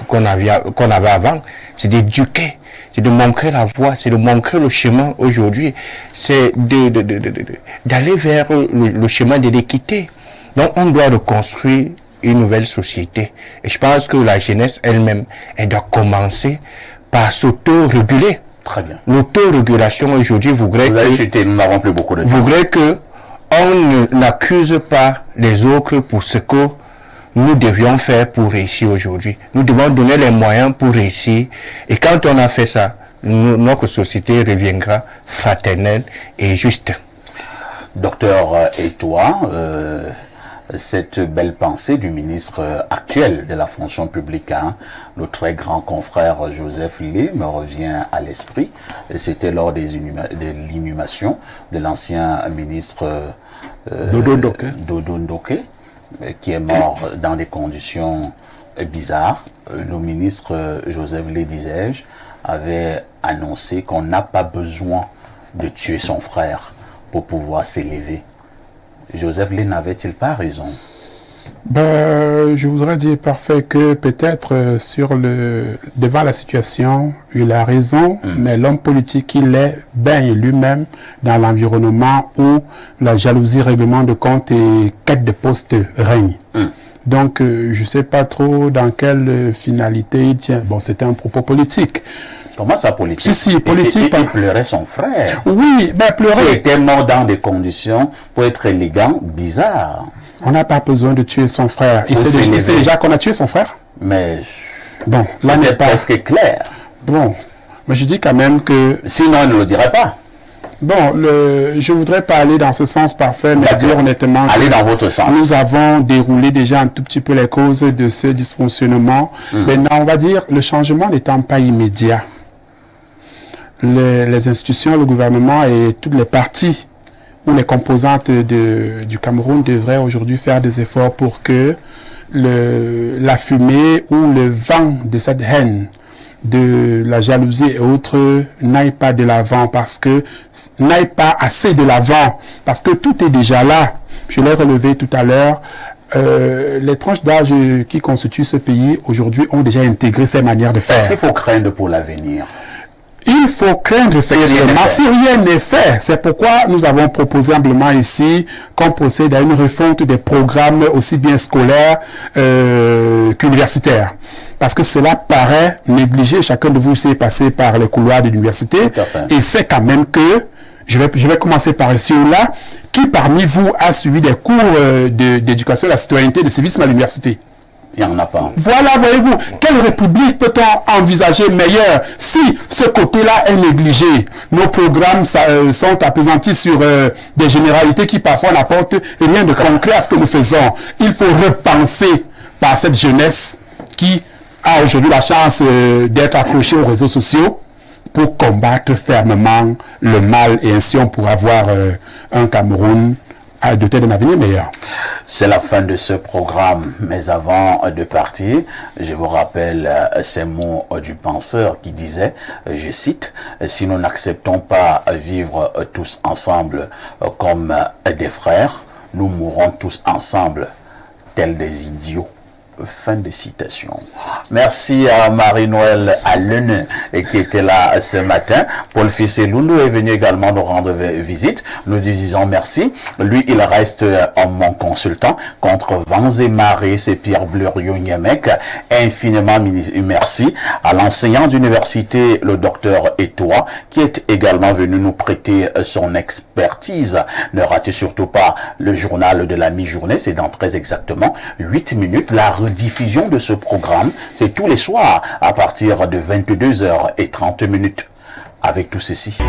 qu'on avait avant, c'est d'éduquer. C'est de montrer la voie, c'est de montrer le chemin aujourd'hui, c'est d'aller vers le chemin de l'équité. Donc on doit reconstruire une nouvelle société. Et je pense que la jeunesse elle-même, elle doit commencer par s'auto-réguler. Très bien. L'autorégulation aujourd'hui voudrait nous n'avons plus beaucoup de temps. Voudrait que on n'accuse pas les autres pour ce que nous devions faire pour réussir aujourd'hui. Nous devons donner les moyens pour réussir. Et quand on a fait ça, notre société reviendra fraternelle et juste. Docteur, et toi, cette belle pensée du ministre actuel de la fonction publique, le très grand confrère Joseph Lé, me revient à l'esprit. C'était lors de l'inhumation de l'ancien ministre Dodo Ndoké, qui est mort dans des conditions bizarres. Le ministre Joseph Lé, disais-je, avait annoncé qu'on n'a pas besoin de tuer son frère pour pouvoir s'élever. Joseph Lé n'avait-il pas raison? Je voudrais dire parfait que peut-être devant la situation, il a raison, mais l'homme politique, il est baigne lui-même dans l'environnement où la jalousie, règlement de compte et quête de poste règne. Donc, je ne sais pas trop dans quelle finalité il tient. Bon, c'était un propos politique. Comment ça politique? Si, politique. Il pleurait son frère. Oui, mais pleurer. Il était mort dans des conditions, pour être élégant, bizarres. On n'a pas besoin de tuer son frère. Il sait déjà qu'on a tué son frère. Mais bon, là n'est pas presque clair. Bon, mais je dis quand même que... Sinon, il ne le dirait pas. Bon, je voudrais pas aller dans ce sens parfait, mais dire honnêtement... Allez dans votre sens. Nous avons déroulé déjà un tout petit peu les causes de ce dysfonctionnement. Maintenant, on va dire, le changement n'étant pas immédiat. Les institutions, le gouvernement et toutes les parties ou les composantes du Cameroun devraient aujourd'hui faire des efforts pour que la fumée ou le vent de cette haine, de la jalousie et autres n'aille pas de l'avant, n'aille pas assez de l'avant, parce que tout est déjà là. Je l'ai relevé tout à l'heure. Les tranches d'âge qui constituent ce pays aujourd'hui ont déjà intégré ces manières de faire. Est-ce qu'il faut craindre pour l'avenir? Il faut craindre effectivement si rien n'est fait. C'est pourquoi nous avons proposé humblement ici qu'on procède à une refonte des programmes aussi bien scolaires qu'universitaires. Parce que cela paraît négligé. Chacun de vous s'est passé par les couloirs de l'université. Et c'est quand même que, je vais commencer par ici ou là, qui parmi vous a suivi des cours d'éducation à la citoyenneté, de civisme à l'université? Il n'y en a pas. Voilà, voyez-vous, quelle république peut-on envisager meilleure si ce côté-là est négligé? Nos programmes sont appesantis sur des généralités qui parfois n'apportent rien de concret à ce que nous faisons. Il faut repenser par cette jeunesse qui a aujourd'hui la chance d'être accrochée aux réseaux sociaux pour combattre fermement le mal et ainsi on pourra avoir un Cameroun à doter d'un avenir meilleur. C'est la fin de ce programme, mais avant de partir, je vous rappelle ces mots du penseur qui disait, je cite, « Si nous n'acceptons pas vivre tous ensemble comme des frères, nous mourrons tous ensemble tels des idiots. » Fin de citation. Merci à Marie-Noël Allen qui était là ce matin. Paul Fissé-Lundu est venu également nous rendre visite. Nous lui disons merci. Lui, il reste mon consultant. Contre vents et marées, c'est Pierre Bluriot-Niemek. Infiniment merci à l'enseignant d'université, le docteur Etoa, qui est également venu nous prêter son expertise. Ne ratez surtout pas le journal de la mi-journée. C'est dans très exactement 8 minutes. La rediffusion de ce programme, c'est tous les soirs à partir de 22h30 avec tout ceci.